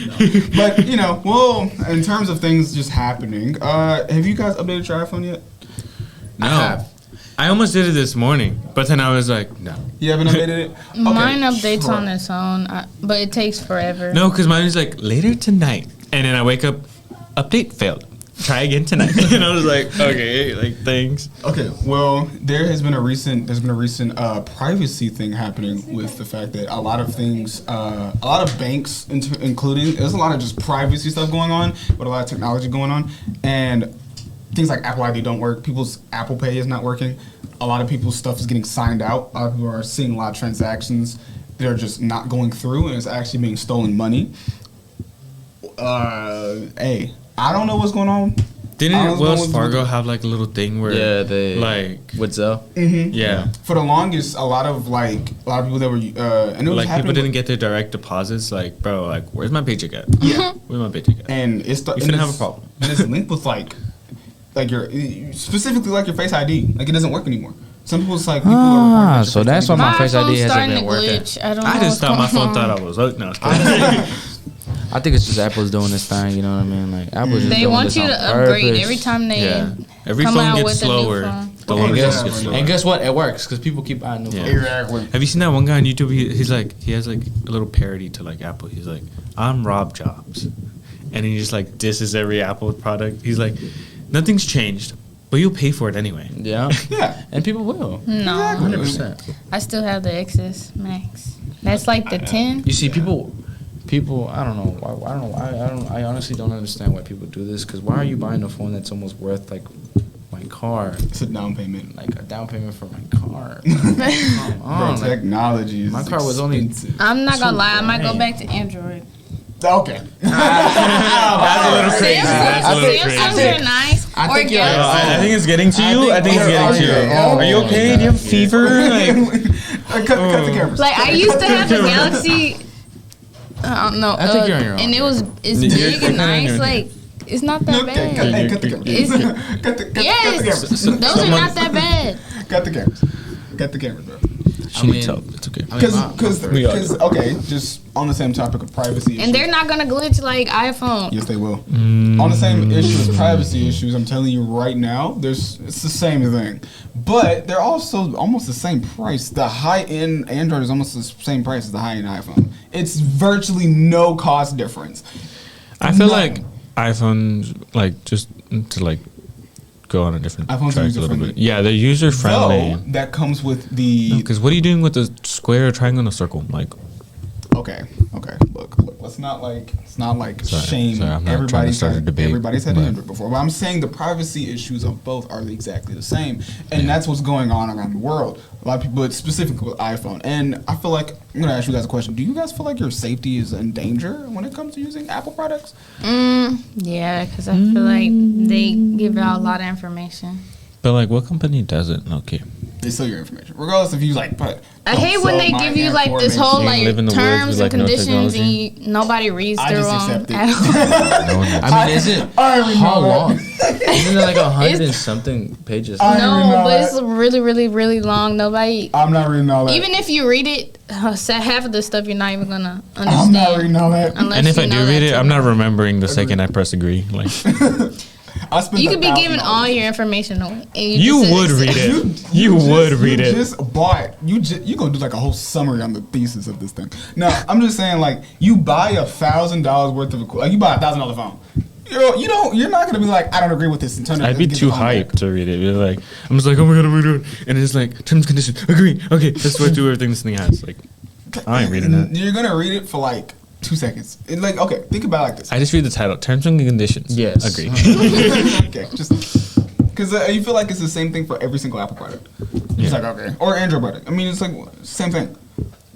But, well, in terms of things just happening, have you guys updated your iPhone yet? No. I almost did it this morning, but then I was like, no. You haven't updated it? Okay. Mine updates on its own, but it takes forever. No, because mine is like later tonight. And then I wake up, update failed. Try again tonight. And I was like, okay, like, thanks. Okay, well, there's been a recent privacy thing happening with the fact that a lot of things, a lot of banks, including, there's a lot of just privacy stuff going on, but a lot of technology going on, and things like Apple ID don't work. People's Apple Pay is not working. A lot of people's stuff is getting signed out. A lot of people are seeing a lot of transactions that are just not going through, and it's actually being stolen money. Hey, I don't know what's going on. Didn't Wells Fargo have like a little thing where they like with Zelle? Mm-hmm. Yeah. For the longest, a lot of people that were and it was like people didn't get their direct deposits. Like, bro, like where's my paycheck at? Yeah, where's my paycheck at? And it's you shouldn't have a problem. And it's linked with like your specifically like your Face ID. Like it doesn't work anymore. Some people's like people are so that's why my Face ID hasn't been working. I just thought my phone thought I was hooked. No, I think it's just Apple's doing this thing, you know what I mean? Like Apple's just they doing want this you on to upgrade purpose. every time they every come phone out gets with slower. a new phone. The longer it gets slower. And guess what? It works because people keep buying new phones. Exactly. Have you seen that one guy on YouTube? He's like, he has like a little parody to like Apple. He's like, I'm Rob Jobs, and he just like disses every Apple product. He's like, nothing's changed, but you'll pay for it anyway. Yeah. Yeah. And people will. No. 100%. I still have the XS Max. That's like the 10. You see, people, I don't know. I honestly don't understand why people do this. Because why are you buying a phone that's almost worth like my car? It's a down payment. Like a down payment for my car. Come on, Bro, technology is my car was only. I'm not gonna lie. I might go back to Android. Okay. That's a little crazy. That's a little crazy. Samsungs are nice. I think I think it's getting to you. I think it's getting to you. Are you okay? Do you have fever? Like, cut the cameras. Like I used to have the Galaxy. I don't know. I think you're on your own. And it's big and nice. Like it's not that bad. Cut the cameras. Cut the cameras. Those are not that bad. Cut the cameras. Cut the cameras, bro. She needs help. It's okay. Because okay, just on the same topic of privacy issues. And they're not gonna glitch like iPhone. Yes, they will. On the same issue as privacy issues, I'm telling you right now, it's the same thing. But they're also almost the same price. The high-end Android is almost the same price as the high-end iPhone. It's virtually no cost difference. I feel like iPhones, like, just to, like, go on a different iPhones track are a little user-friendly. bit. Yeah, they're user-friendly. Though, that comes with the... Because what are you doing with the square, triangle, and a circle? Like... Okay. Look. Let's not shame. Sorry, I'm not trying to start a debate. Everybody's had Android before, but I'm saying the privacy issues of both are exactly the same, and that's what's going on around the world. A lot of people, but specifically with iPhone, and I feel like I'm gonna ask you guys a question. Do you guys feel like your safety is in danger when it comes to using Apple products? Yeah, because I feel like they give out a lot of information. But, like, what company doesn't? Okay. They sell your information, regardless if you like. But I hate when they give you like this whole like terms and conditions and nobody reads through them. I mean, is it how long? Isn't it like 100 and something pages? No, but it's really, really, really long. Nobody. I'm not reading all that. Even if you read it, half of the stuff you're not even gonna understand. I'm not reading all that. And if I do read it, I'm not remembering the second I press agree. Like. You could be giving all your information away. You would read it. You would read it. You just bought. You gonna do like a whole summary on the thesis of this thing. No, I'm just saying like you buy $1,000 worth of equipment. Like you buy $1,000 phone. You're not gonna be like I don't agree with this. And turn it. I'd be too hyped to read it. Like I'm just like oh my god, I'm reading it, and it's like terms and conditions. Agree. Okay, let's do everything this thing has. Like I ain't reading that. You're gonna read it for like 2 seconds. And like, okay, think about it like this. I just read the title, terms and conditions. Yes. Agree. Okay, just because you feel like it's the same thing for every single Apple product. It's like, okay. Or Android product. I mean, it's like, same thing.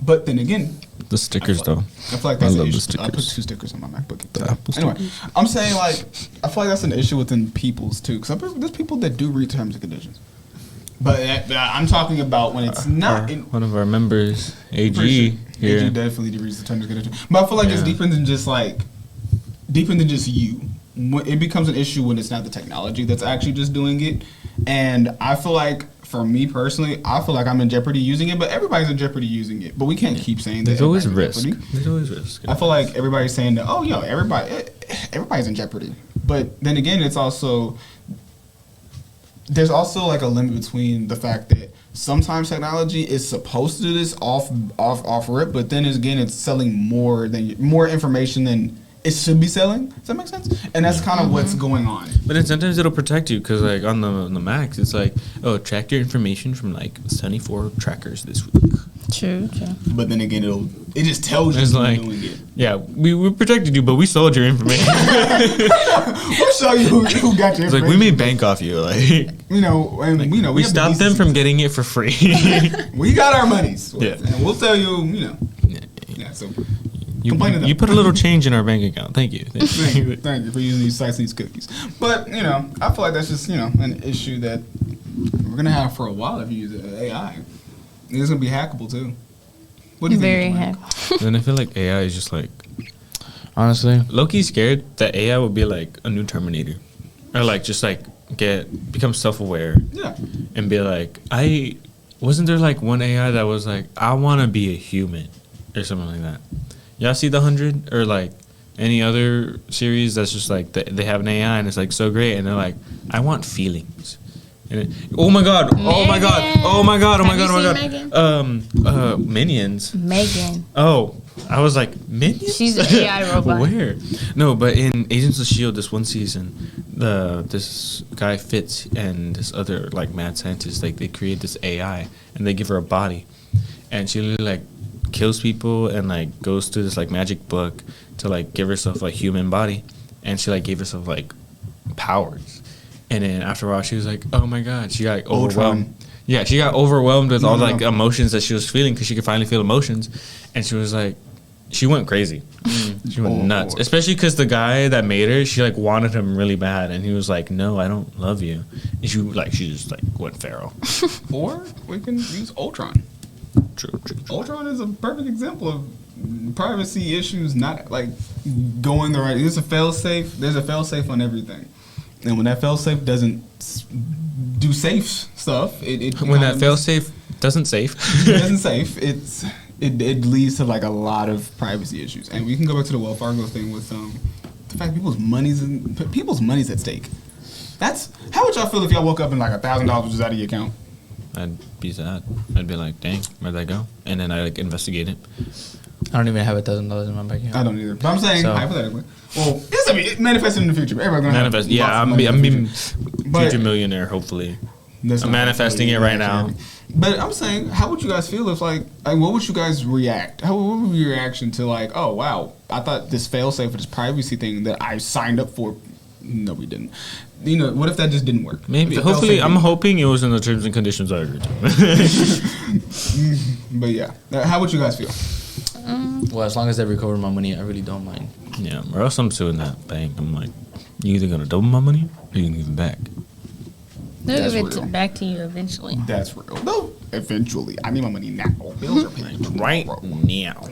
But then again. The stickers, though. I feel like that's an issue. Stickers. I put 2 stickers on my MacBook. Anyway, I'm saying, like, I feel like that's an issue within people's, too. Because there's people that do read terms and conditions. But I'm talking about when it's not. One of our members, AG. Here. AG definitely reads the terms and conditions. But I feel like it's deeper than just you. It becomes an issue when it's not the technology that's actually just doing it. And I feel like for me personally, I feel like I'm in jeopardy using it, but everybody's in jeopardy using it. But we can't keep saying that. There's always everybody's in risk. jeopardy. There's always risk. I feel like everybody's saying that, oh, yo, everybody's in jeopardy. But then again, there's also like a limit between the fact that sometimes technology is supposed to do this off rip, but then again, it's selling more information than it should be selling. Does that make sense? And that's kind of what's going on. But then sometimes it'll protect you because, like, on the Macs, it's like, oh, track your information from, like, 74 trackers this week. True. But then again, it just tells you It's who's like, doing it. yeah, we protected you, but we sold your information. We'll show you who got your information. It's like, we made bank off you. Like, we stopped them from getting it for free. We got our monies. Yeah. And we'll tell you, so you put a little change in our bank account. Thank you. Thank you for using these sites and these cookies. But, I feel like that's just, an issue that we're going to have for a while if you use AI. It's going to be hackable, too. What do you Very think? hackable. And I feel like AI is just like, Honestly, low-key scared that AI would be like a new Terminator. Or like, just like become self-aware. Yeah. And be like, wasn't there like one AI that was like, I want to be a human or something like that? Y'all see The 100 or like any other series that's just like they have an AI and it's like so great and they're like, I want feelings. And oh my god! Minions. Megan. Oh, I was like, Minions? She's an AI robot. Where? No, but in Agents of S.H.I.E.L.D., this one season, this guy Fitz and this other like mad scientist, like they create this AI and they give her a body, and she literally like kills people and like goes through this like magic book to like give herself a human body, and she like gave herself like powers, and then after a while she was like, oh my god, she got like, overwhelmed. Yeah, she got overwhelmed with all like emotions that she was feeling because she could finally feel emotions, and she was like, she went crazy. She went nuts, especially because the guy that made her, she like wanted him really bad, and he was like, no, I don't love you, and she just like went feral. Or we can use Ultron. True. Ultron is a perfect example of privacy issues not like going the right. There's a fail-safe. There's a fail-safe on everything, and when that fail-safe doesn't do safe stuff, when that fail-safe doesn't safe, it leads to like a lot of privacy issues. And we can go back to the Wells Fargo thing with the fact people's money's at stake. That's how would y'all feel if y'all woke up and like $1,000 was just out of your account? I'd be sad. I'd be like, dang, where'd that go? And then I like investigate it. I don't even have $1,000 in my bank account. I don't either. But I'm saying hypothetically. Well, it's gonna be manifested in the future. Everybody's gonna manifest. Yeah, I'm being future millionaire. Hopefully, I'm manifesting it right now. But I'm saying, how would you guys feel if like what would you guys react? What would be your reaction to like, oh wow, I thought this fail-safe for this privacy thing that I signed up for. No, we didn't. What if that just didn't work? Maybe. Hopefully, I'm hoping it was in the terms and conditions I agreed to. But yeah, how would you guys feel? Well, as long as they recover my money, I really don't mind. Yeah, or else I'm suing that bank. I'm like, you either gonna double my money or you gonna give it back. They'll give it back to you eventually. That's real. No, eventually. I need my money now. Bills are paid right now.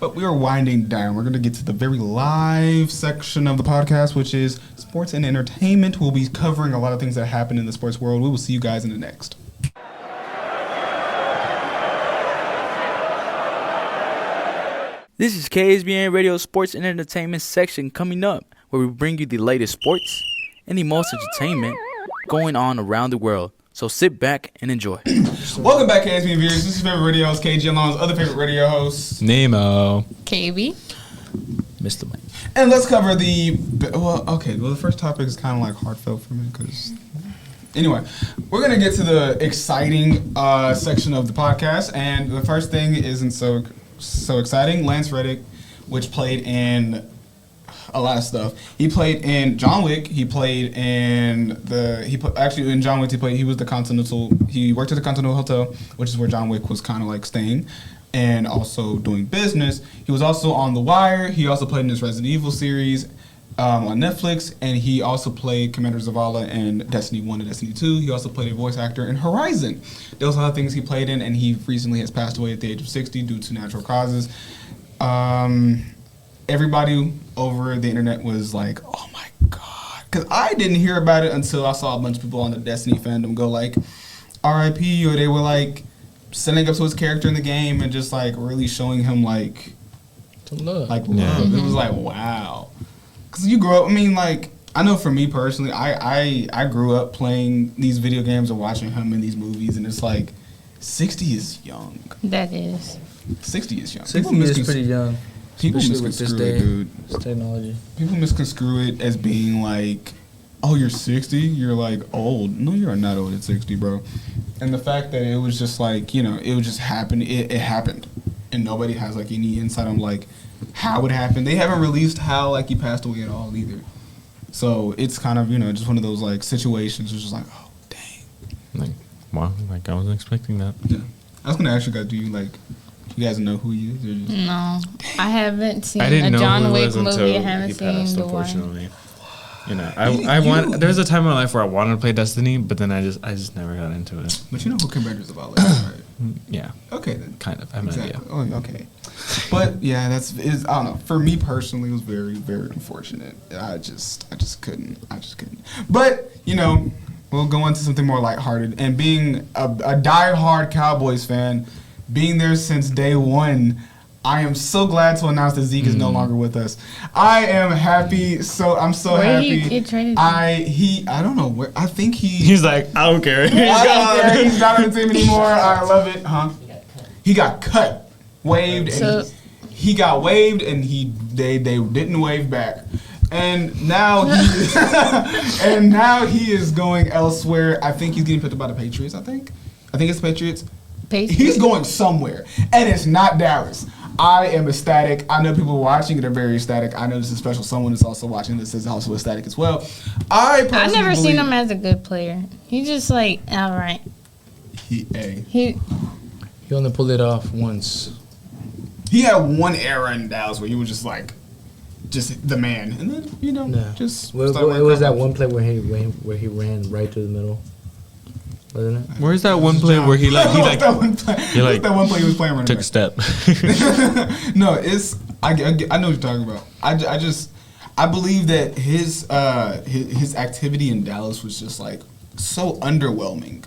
But we are winding down. We're going to get to the very live section of the podcast, which is sports and entertainment. We'll be covering a lot of things that happen in the sports world. We will see you guys in the next. This is KSBM Radio Sports and Entertainment section coming up, where we bring you the latest sports and the most entertainment going on around the world. So sit back and enjoy. Welcome back, KSBM viewers. This is your favorite radio host, KG, along with other favorite radio hosts, Nemo, KB, Mr. Mike. And let's cover the first topic is kind of like heartfelt for me because anyway, we're gonna get to the exciting section of the podcast, and the first thing isn't so exciting. Lance Reddick, which played in a lot of stuff. He played in John Wick. He played in in John Wick. He was the Continental. He worked at the Continental Hotel, which is where John Wick was kind of like staying, and also doing business. He was also on The Wire. He also played in this Resident Evil series on Netflix, and he also played Commander Zavala in Destiny 1 and Destiny 2. He also played a voice actor in Horizon. There was a lot of things he played in, and he recently has passed away at the age of 60 due to natural causes. Everybody over the internet was like, oh my God. Because I didn't hear about it until I saw a bunch of people on the Destiny fandom go like, R.I.P. or they were like setting up to his character in the game and just like really showing him like love. Like love. It was like wow, because you grow up. I mean, like I know for me personally, I grew up playing these video games and watching him in these movies, and it's like 60 is young. That is. 60 is young. 60 is pretty young. People Especially with misconstrue this it, day, dude. this technology. People misconstrue it as being like, oh, you're 60? You're like old. No, you're not old at 60, bro. And the fact that it was just like, you know, it would just happen. It happened. And nobody has like any insight on like how it happened. They haven't released how like he passed away at all either. So it's kind of, you know, just one of those like situations which is like, oh, dang. Like, wow, like I wasn't expecting that. Yeah. I was going to ask you guys, do you like, you guys know who he is? Or just No, I haven't seen I didn't a know John who it Wick was movie. until I haven't he seen passed, The Wire. unfortunately. You know, I want. There was a time in my life where I wanted to play Destiny, but then I just never got into it. But you know who Commander's about, like, right? Yeah. Okay, then. Kind of. I have an idea. Oh, okay. But yeah, I don't know. For me personally, it was very, very unfortunate. I just couldn't. But you know, we'll go into something more lighthearted. And being a die-hard Cowboys fan, being there since day one, I am so glad to announce that Zeke is no longer with us. I am happy. I'm so Where happy. did he get traded? I don't know where. I think He's like, I don't care. I don't care. He's not on the team anymore. I love it, huh? He got cut, waived, and he got waived, and they didn't waive back. And now he is going elsewhere. I think he's getting picked up by the Patriots. I think it's the Patriots. He's going somewhere, and it's not Dallas. I am ecstatic. I know people watching it are very ecstatic. I know there's a special someone that's also watching this is also ecstatic as well. I've never seen him as a good player. He's just like, all right. He only pulled it off once. He had one era in Dallas where he was just like, just the man, and then you know, just. It was that one play where he ran right through the middle. Wasn't it? Where's that one play where he that one play he was playing running took back. a step? No, it's I know what you're talking about. I believe that his activity in Dallas was just like so underwhelming.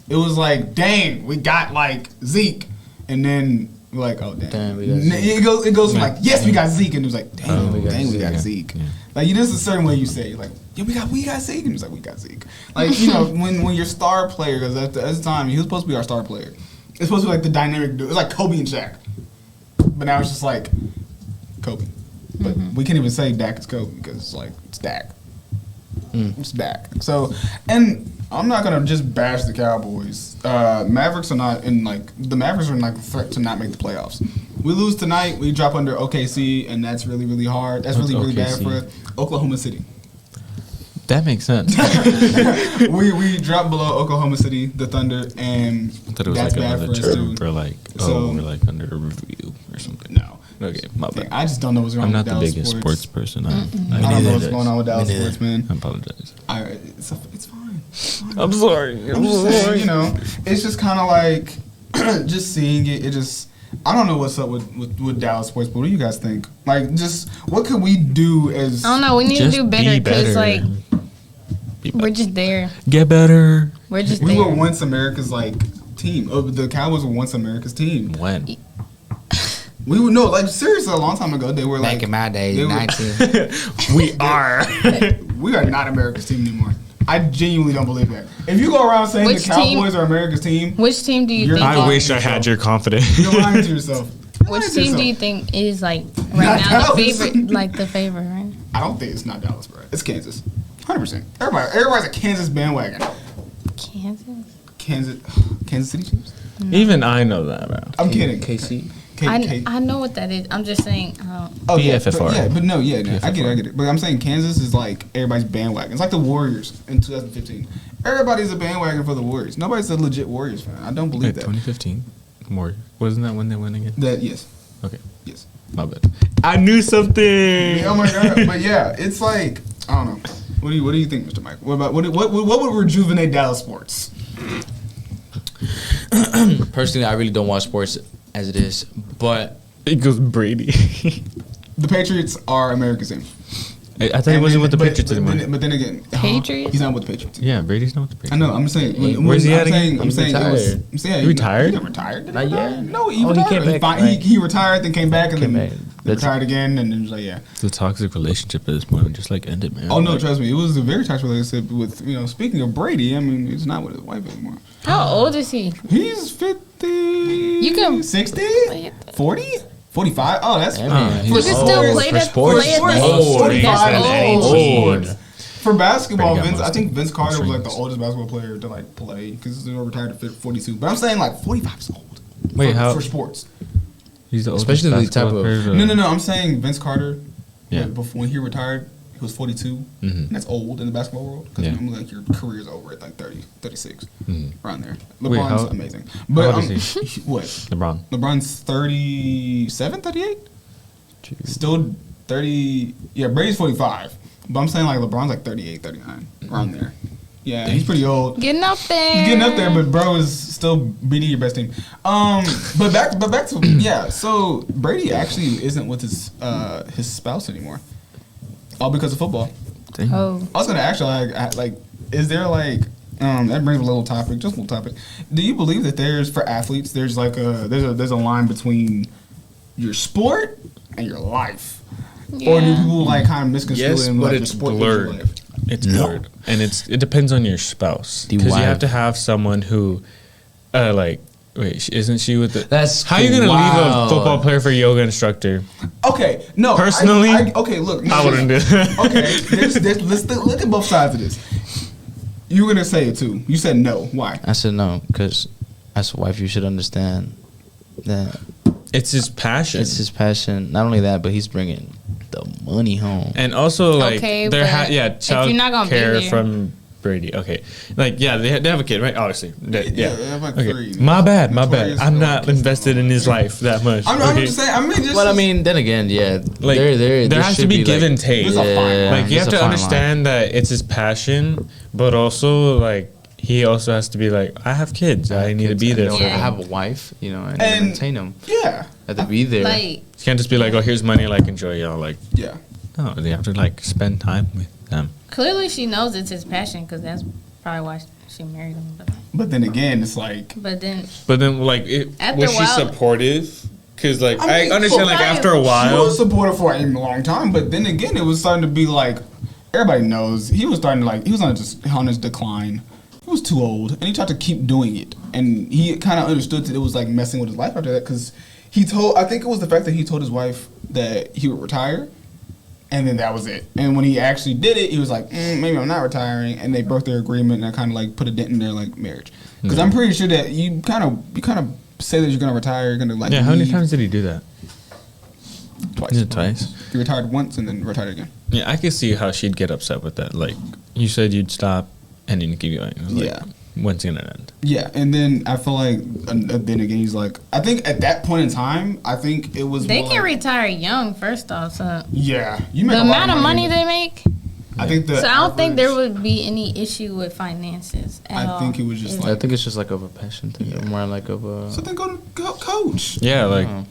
It was like, dang, we got like Zeke, and then we're like, oh dang, we got Zeke. It goes from like, yes, we got Zeke, and it was like, dang, we got Zeke. Zeke. Yeah. Like, there's a certain way you say, like, yeah, we got Zeke, and it's like, we got Zeke. Like, you know, when your star player, because at the time he was supposed to be our star player. It's supposed to be like the dynamic dude. It's like Kobe and Shaq, but now it's just like Kobe. But we can't even say Dak is Kobe because it's like it's Dak. It's Dak. So, and I'm not gonna just bash the Cowboys. Mavericks are not in like the Mavericks are in like a threat to not make the playoffs. We lose tonight, we drop under OKC, and that's really, really hard. That's really bad for us. Oklahoma City. That makes sense. we dropped below Oklahoma City, the Thunder, and I thought it was that's like bad another for us term too. for like, we're like under review or something. No. Okay, my bad. I just don't know what's going on with Dallas I'm not the biggest sports person. I don't know what's going on with Dallas sports, man. I apologize. It's fine. I'm sorry. I'm just saying, you know, it's just kind of like just seeing it. It just I don't know what's up with Dallas sports, but what do you guys think? Like, just what could we do as? I don't know. We need to do better because like we're just there. Get better. We're just we there. were once America's like team. The Cowboys were once America's team. When? We would know, like seriously, a long time ago they were like. Back in my days, 19. We are. We are not America's team anymore. I genuinely don't believe that. If you go around saying the Cowboys are America's team, which team do you think? I wish I had your confidence. You're lying to yourself. Which team do you think is like right now the favorite? Like the favorite, right? I don't think it's not Dallas, bro. It's Kansas, 100%. Everybody's a Kansas bandwagon. Kansas City Chiefs. No. Even I know that, bro. I'm kidding. KC. I know what that is. I'm just saying. Oh, BFFR. I get it. But I'm saying Kansas is like everybody's bandwagon. It's like the Warriors in 2015. Everybody's a bandwagon for the Warriors. Nobody's a legit Warriors fan. I don't believe that. 2015. More. Wasn't that when they went again? Yes. Okay. Yes. My bad. I knew something. Oh my god. But yeah, it's like I don't know. What do you think, Mr. Mike? What would rejuvenate Dallas sports? Personally, I really don't watch sports as it is, but it goes Brady. The Patriots are America's team. I thought he wasn't with the Patriots anymore. But then again, Patriots? He's not with the Patriots. Yeah, Brady's not with the I Patriots. know. I'm saying. Where's he at again? I'm saying retired. he retired? He never retired. Did he Not retire? yet. No, he Oh, he retired. came back, He retired, then came back, and Came then back. retired again, and then was like, yeah. It's a toxic relationship at this point. Just like end it, man. Oh no, Like, trust me, it was a very toxic relationship with Speaking of Brady, I mean, he's not with his wife anymore. How old is he? He's 50. You can 60, 40, 45. Oh, that's Yeah, man, You he's can old. still For play that. sports. Play at sports. that Old. 45 That's old. old. For basketball, Brady got Vince, I most think Vince Carter was like the rings. oldest basketball player to like play because he retired at 42. But I'm saying like 45 is old. Wait, for, how? for sports? He's the oldest Especially the type basketball of- player to- No. I'm saying Vince Carter. Yeah. Before when he retired, he was 42. Mhm. And that's old in the basketball world because Yeah. normally like your career's over at like 30, 36, Mhm. around there. Wait, LeBron's how- amazing. But old is he? what? LeBron. LeBron's 37, 38? Still 30. Yeah, Brady's 45. But I'm saying like LeBron's like 38, 39, around there. Yeah, he's pretty old. Getting up there. He's getting up there, but bro is still beating your best team. But back to yeah. So Brady actually isn't with his spouse anymore, all because of football. Dang. Oh. I was gonna ask you like, is there like that brings a little topic, just a little topic. Do you believe that there's for athletes there's like there's a line between your sport and your life, or do people like kind of misconstrue Yes, it in but like your it's sport versus your blurred. life? It's blurred, and it depends on your spouse The because you have wife. to have someone who, like, wait, isn't she with the? That's how are you gonna leave a wild. football player for a yoga instructor? Okay, no. Personally, okay, look. No, I wouldn't do that. Okay, let's look at both sides of this. You were gonna say it too. You said no. Why? I said no because as a wife, you should understand that It's his passion. it's his passion. Not only that, but he's bringing the money home. And also, like, Okay, there but yeah, child you're not gonna be care there- from Brady. Okay, like, yeah, they have a kid, right? Obviously, yeah. They have like Okay. 3. My bad. That's why he's I'm still not like invested in his life that much. I'm okay? just saying. I mean, just Well, I mean, then again, yeah, Like, there has to should be give like, and take. There's a fine line. Like, you there's have a to fine line. understand that it's his passion, but also, like, he also has to be like, I have kids. I need to be there for I them. have a wife, you know, and, And- maintain them. yeah, I have to be there. Like, You can't just be like, oh, here's money, like, enjoy y'all. Like, yeah. no, they have to, like, spend time with them. clearly she knows it's his passion because that's probably why she married him. But then again, it's like But then, But then, like, After was a she while- supportive? Because, like, I I mean, understand, like, probably- after a she while. was supportive for a long time. But then again, it was starting to be like everybody knows he was starting to like he was on his decline. He was too old, and he tried to keep doing it. And he kind of understood that it was like messing with his life after that because I think it was the fact that he told his wife that he would retire. And then that was it. And when he actually did it, he was like, maybe I'm not retiring. And they broke their agreement, and that kind of like put a dent in their like marriage. Because I'm pretty sure that you kind of say that you're gonna retire, you're gonna like Yeah, how many leave times did he do that? twice. Is it twice? He retired once and then retired again. Yeah, I could see how she'd get upset with that. Like, you said you'd stop, and then you keep going. It was like, Yeah. when's it gonna end? Yeah, and then I feel like then again he's like I think at that point in time I think it was they more can like, retire young, first off. So yeah you make the a lot amount of money but they make. I think the So I don't think there average- would be any issue with finances at all. I think it was just I like think it's just like of a passion thing, more like of a. so then go coach. Yeah, like, Oh.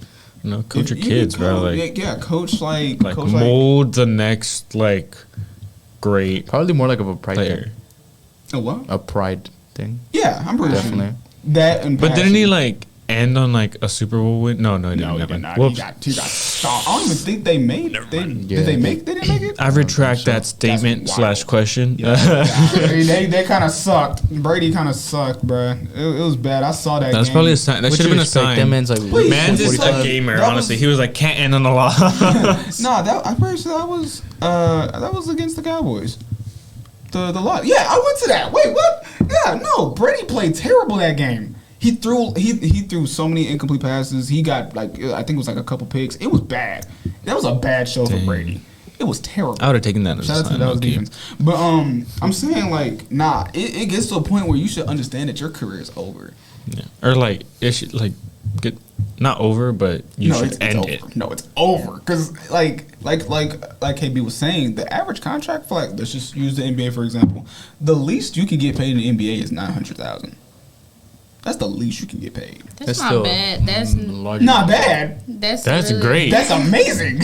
you know, coach your If you kids, could bro. coach- Like, yeah, coach like coach mold the next, like, great Probably more like of a pride player. thing. a what? A pride thing. Yeah, I'm pretty Definitely. sure that and But didn't he, passion. like, end on, like, a Super Bowl win? No, he didn't. No, He never didn't. not. Whoops. He got stomped. I don't even think they made. They Yeah. did they make? They didn't make it. I retract that statement wild. slash question. they kind of sucked. Brady kind of sucked, bruh. It was bad. I saw that. That was game. probably a sign. That What should have you been a expect? sign. That man's like Please. Man's is a 45. gamer, That honestly. was- He was like, can't end on a loss. No, I'm pretty sure that was against the Cowboys. The lot. Yeah, I went to that. Wait, what? Yeah, no. Brady played terrible that game. He threw so many incomplete passes. He got like I think it was like a couple picks. It was bad. That was a bad show for Brady. It was terrible. I would have taken that as Shout a out to sign. the Dallas low-key. defense. But I'm saying like nah. It gets to a point where you should understand that your career is over. Yeah. Or, like, it should, like, get, not over, but you should it's end over. it. No, it's over. Because like KB was saying, the average contract for like let's just use the NBA for example. The least you can get paid in the NBA is $900,000. That's the least you can get paid. That's not bad. That's Not bad. that's That's really, great. That's amazing.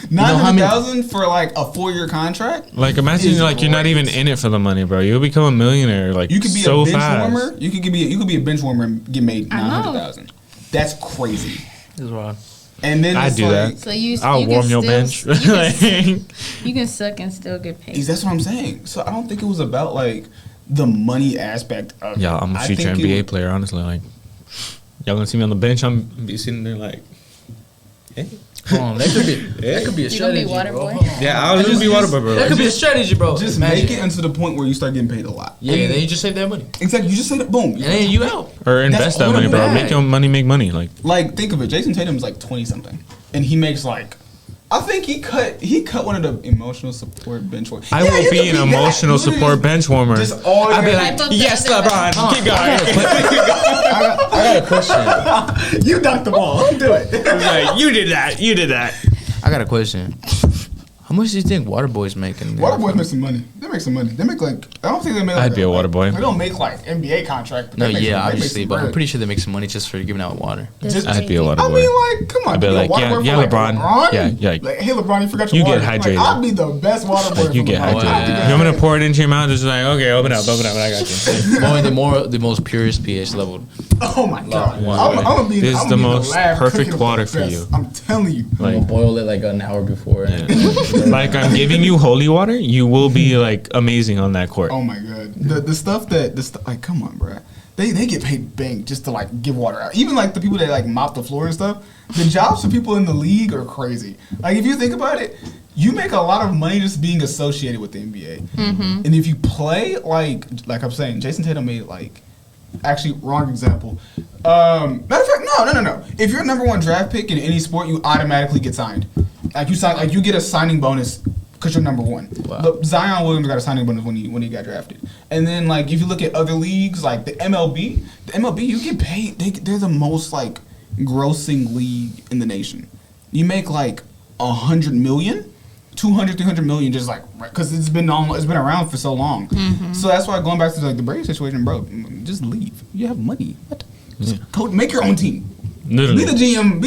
$900,000 for like a 4-year contract. Like imagine like you're not even in it for the money, bro. You'll become a millionaire like you could be so a bench fast. warmer. You could be a bench warmer and get made $900,000. That's crazy. That's wild. And then I do that. So you, I'll you warm can your still, bench. You can suck and still get paid. That's what I'm saying. So I don't think it was about like the money aspect of it. Yeah, I'm a future NBA player, honestly. Like, y'all gonna see me on the bench? I'm be sitting there like, hey. Hold on, that could be a strategy, bro. Yeah, I'll literally be water boy, bro. That could be a strategy, bro. Just make it until the point where you start getting paid a lot. Yeah, and then you just save that money. Exactly. You just say that, boom. And then you out. Or invest that money, bro. Make your money make money. Like, think of it. Jason Tatum's like 20-something. And he makes like, I think he cut one of the emotional support bench warmers. I will be an emotional support bench warmer. I'll be like, yes, LeBron, keep going. I got a question. You dunked the ball. Do it. Like, you did that. You did that. I got a question. How much do you think water boys making? Water boys make some money. They make some money. They make like, I don't think they make like I'd be a water boy. They don't make like NBA contract. No, yeah, obviously, but I'm pretty sure they make some money just for giving out water. I'd be a water boy. I mean, like, come on. I'd be like, yeah, LeBron. Yeah. Like, hey, LeBron, you forgot your water. You get hydrated. Like, I'd be the best water boy. Like, you get hydrated. You want me to pour it into your mouth? Just like, okay, open up. I got you. Only the most purest pH level. Oh my God. I'm gonna be. This is the most perfect water for you. I'm telling you. I'm gonna boil it like an hour before. Like I'm giving you holy water, you will be like amazing on that court. Oh my God. The stuff like, come on, bro. They get paid bank just to like give water out. Even like the people that like mop the floor and stuff. The jobs for people in the league are crazy. Like if you think about it, you make a lot of money just being associated with the NBA. Mm-hmm. And if you play like I'm saying, Jason Tatum made like, actually wrong example. Matter of fact, no. If you're a #1 draft pick in any sport, you automatically get signed. Like you get a signing bonus because you're #1. Wow. Look, Zion Williams got a signing bonus when he got drafted. And then like if you look at other leagues like the MLB you get paid. They're the most like grossing league in the nation. You make like 100 million, 200, 300 million just like because it's been around for so long. Mm-hmm. So that's why going back to like the Brady situation, bro, just leave. You have money. What? Yeah. Coach, make your own team. Literally. Be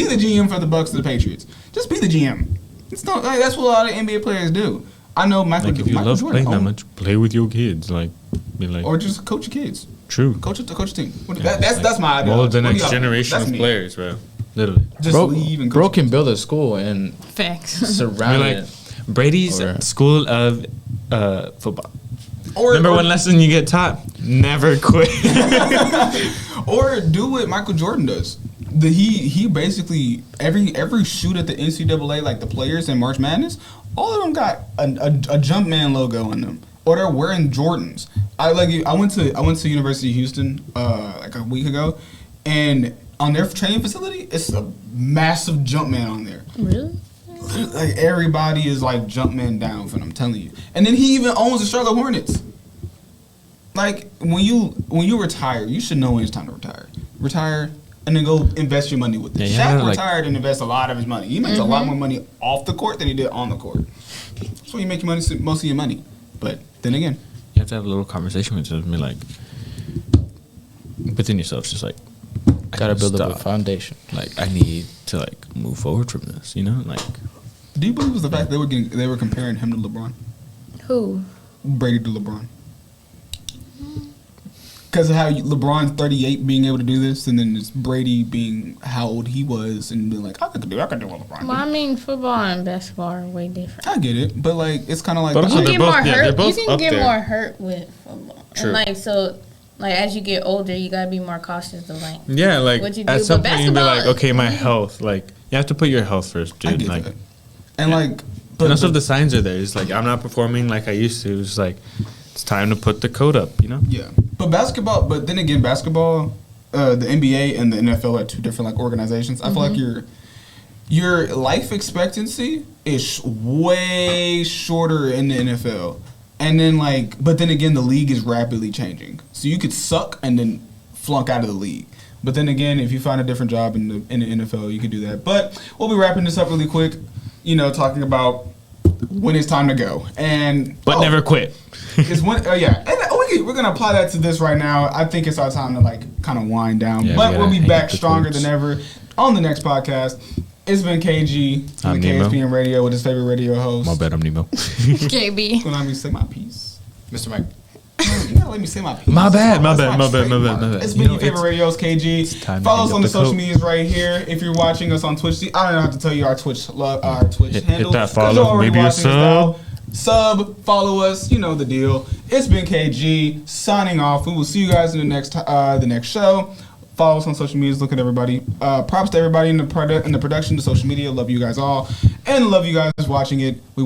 the GM for the Bucks or the Patriots. Just be the GM. It's not like that's what a lot of NBA players do. I know Michael. Like if you love playing that much, play with your kids. Like, be like, or just coach your kids. True. Coach a team. That's my idea. Well, the next generation of players, bro. Literally. Just leave and bro can build a school and surround it. Brady's school of football. Remember one lesson you get taught? Never quit. Or do what Michael Jordan does. He basically every shoot at the NCAA, like the players in March Madness, all of them got a Jumpman logo on them, or they're wearing Jordans. I went to University of Houston like a week ago, and on their training facility, it's a massive Jumpman on there. Really? Like everybody is like Jumpman down for them. I'm telling you. And then he even owns the Charlotte Hornets. Like when you retire, you should know when it's time to retire. Retire. And then go invest your money with it. Shaq retired and invest a lot of his money. He makes a lot more money off the court than he did on the court. That's where you make most of your money. But then again, you have to have a little conversation with yourself. Like within yourself, just like gotta build up a foundation. Like I need to like move forward from this. You know, like. Do you believe it was the fact they were comparing him to LeBron? Who? Brady to LeBron. Because of how LeBron's 38 being able to do this, and then it's Brady being how old he was and being like, I could do what LeBron did. Well, I mean, football and basketball are way different. I get it, but like it's kind of like you can get more hurt. You can get more hurt with football. True. And like so, like as you get older, you gotta be more cautious of like what you do. At some point, you be like, okay, my health. Like you have to put your health first, dude. I get like, that. And like, but most of the signs are there. It's like I'm not performing like I used to. It's like. It's time to put the code up, you know? Yeah. But then again, basketball, the NBA and the NFL are two different like organizations. I feel like your life expectancy is way shorter in the NFL. And then but then again, the league is rapidly changing. So you could suck and then flunk out of the league. But then again, if you find a different job in the NFL, you could do that. But we'll be wrapping this up really quick, talking about when it's time to go. But never quit. It's when, and we're gonna apply that to this right now. I think it's our time to like kind of wind down, but we'll be back stronger than ever on the next podcast. It's been KG on the Nemo. KSBM Radio with his favorite radio host. My bad, I'm Nemo. KB. Let me say my piece. Mr. Mike. You gotta let me say my piece. My bad, my That's bad. It's You been know, your favorite radios, KG. time to Follow hang us up on the the social coat. medias right here. If you're watching us on Twitch, I don't have to tell you our Twitch Hit handle. that 'cause follow, you're already maybe a watching us sub. now. Sub, follow us. You know the deal. It's been KG signing off. We will see you guys in the next show. Follow us on social media. Look at everybody. Props to everybody in the production, the social media. Love you guys all, and love you guys watching it. We will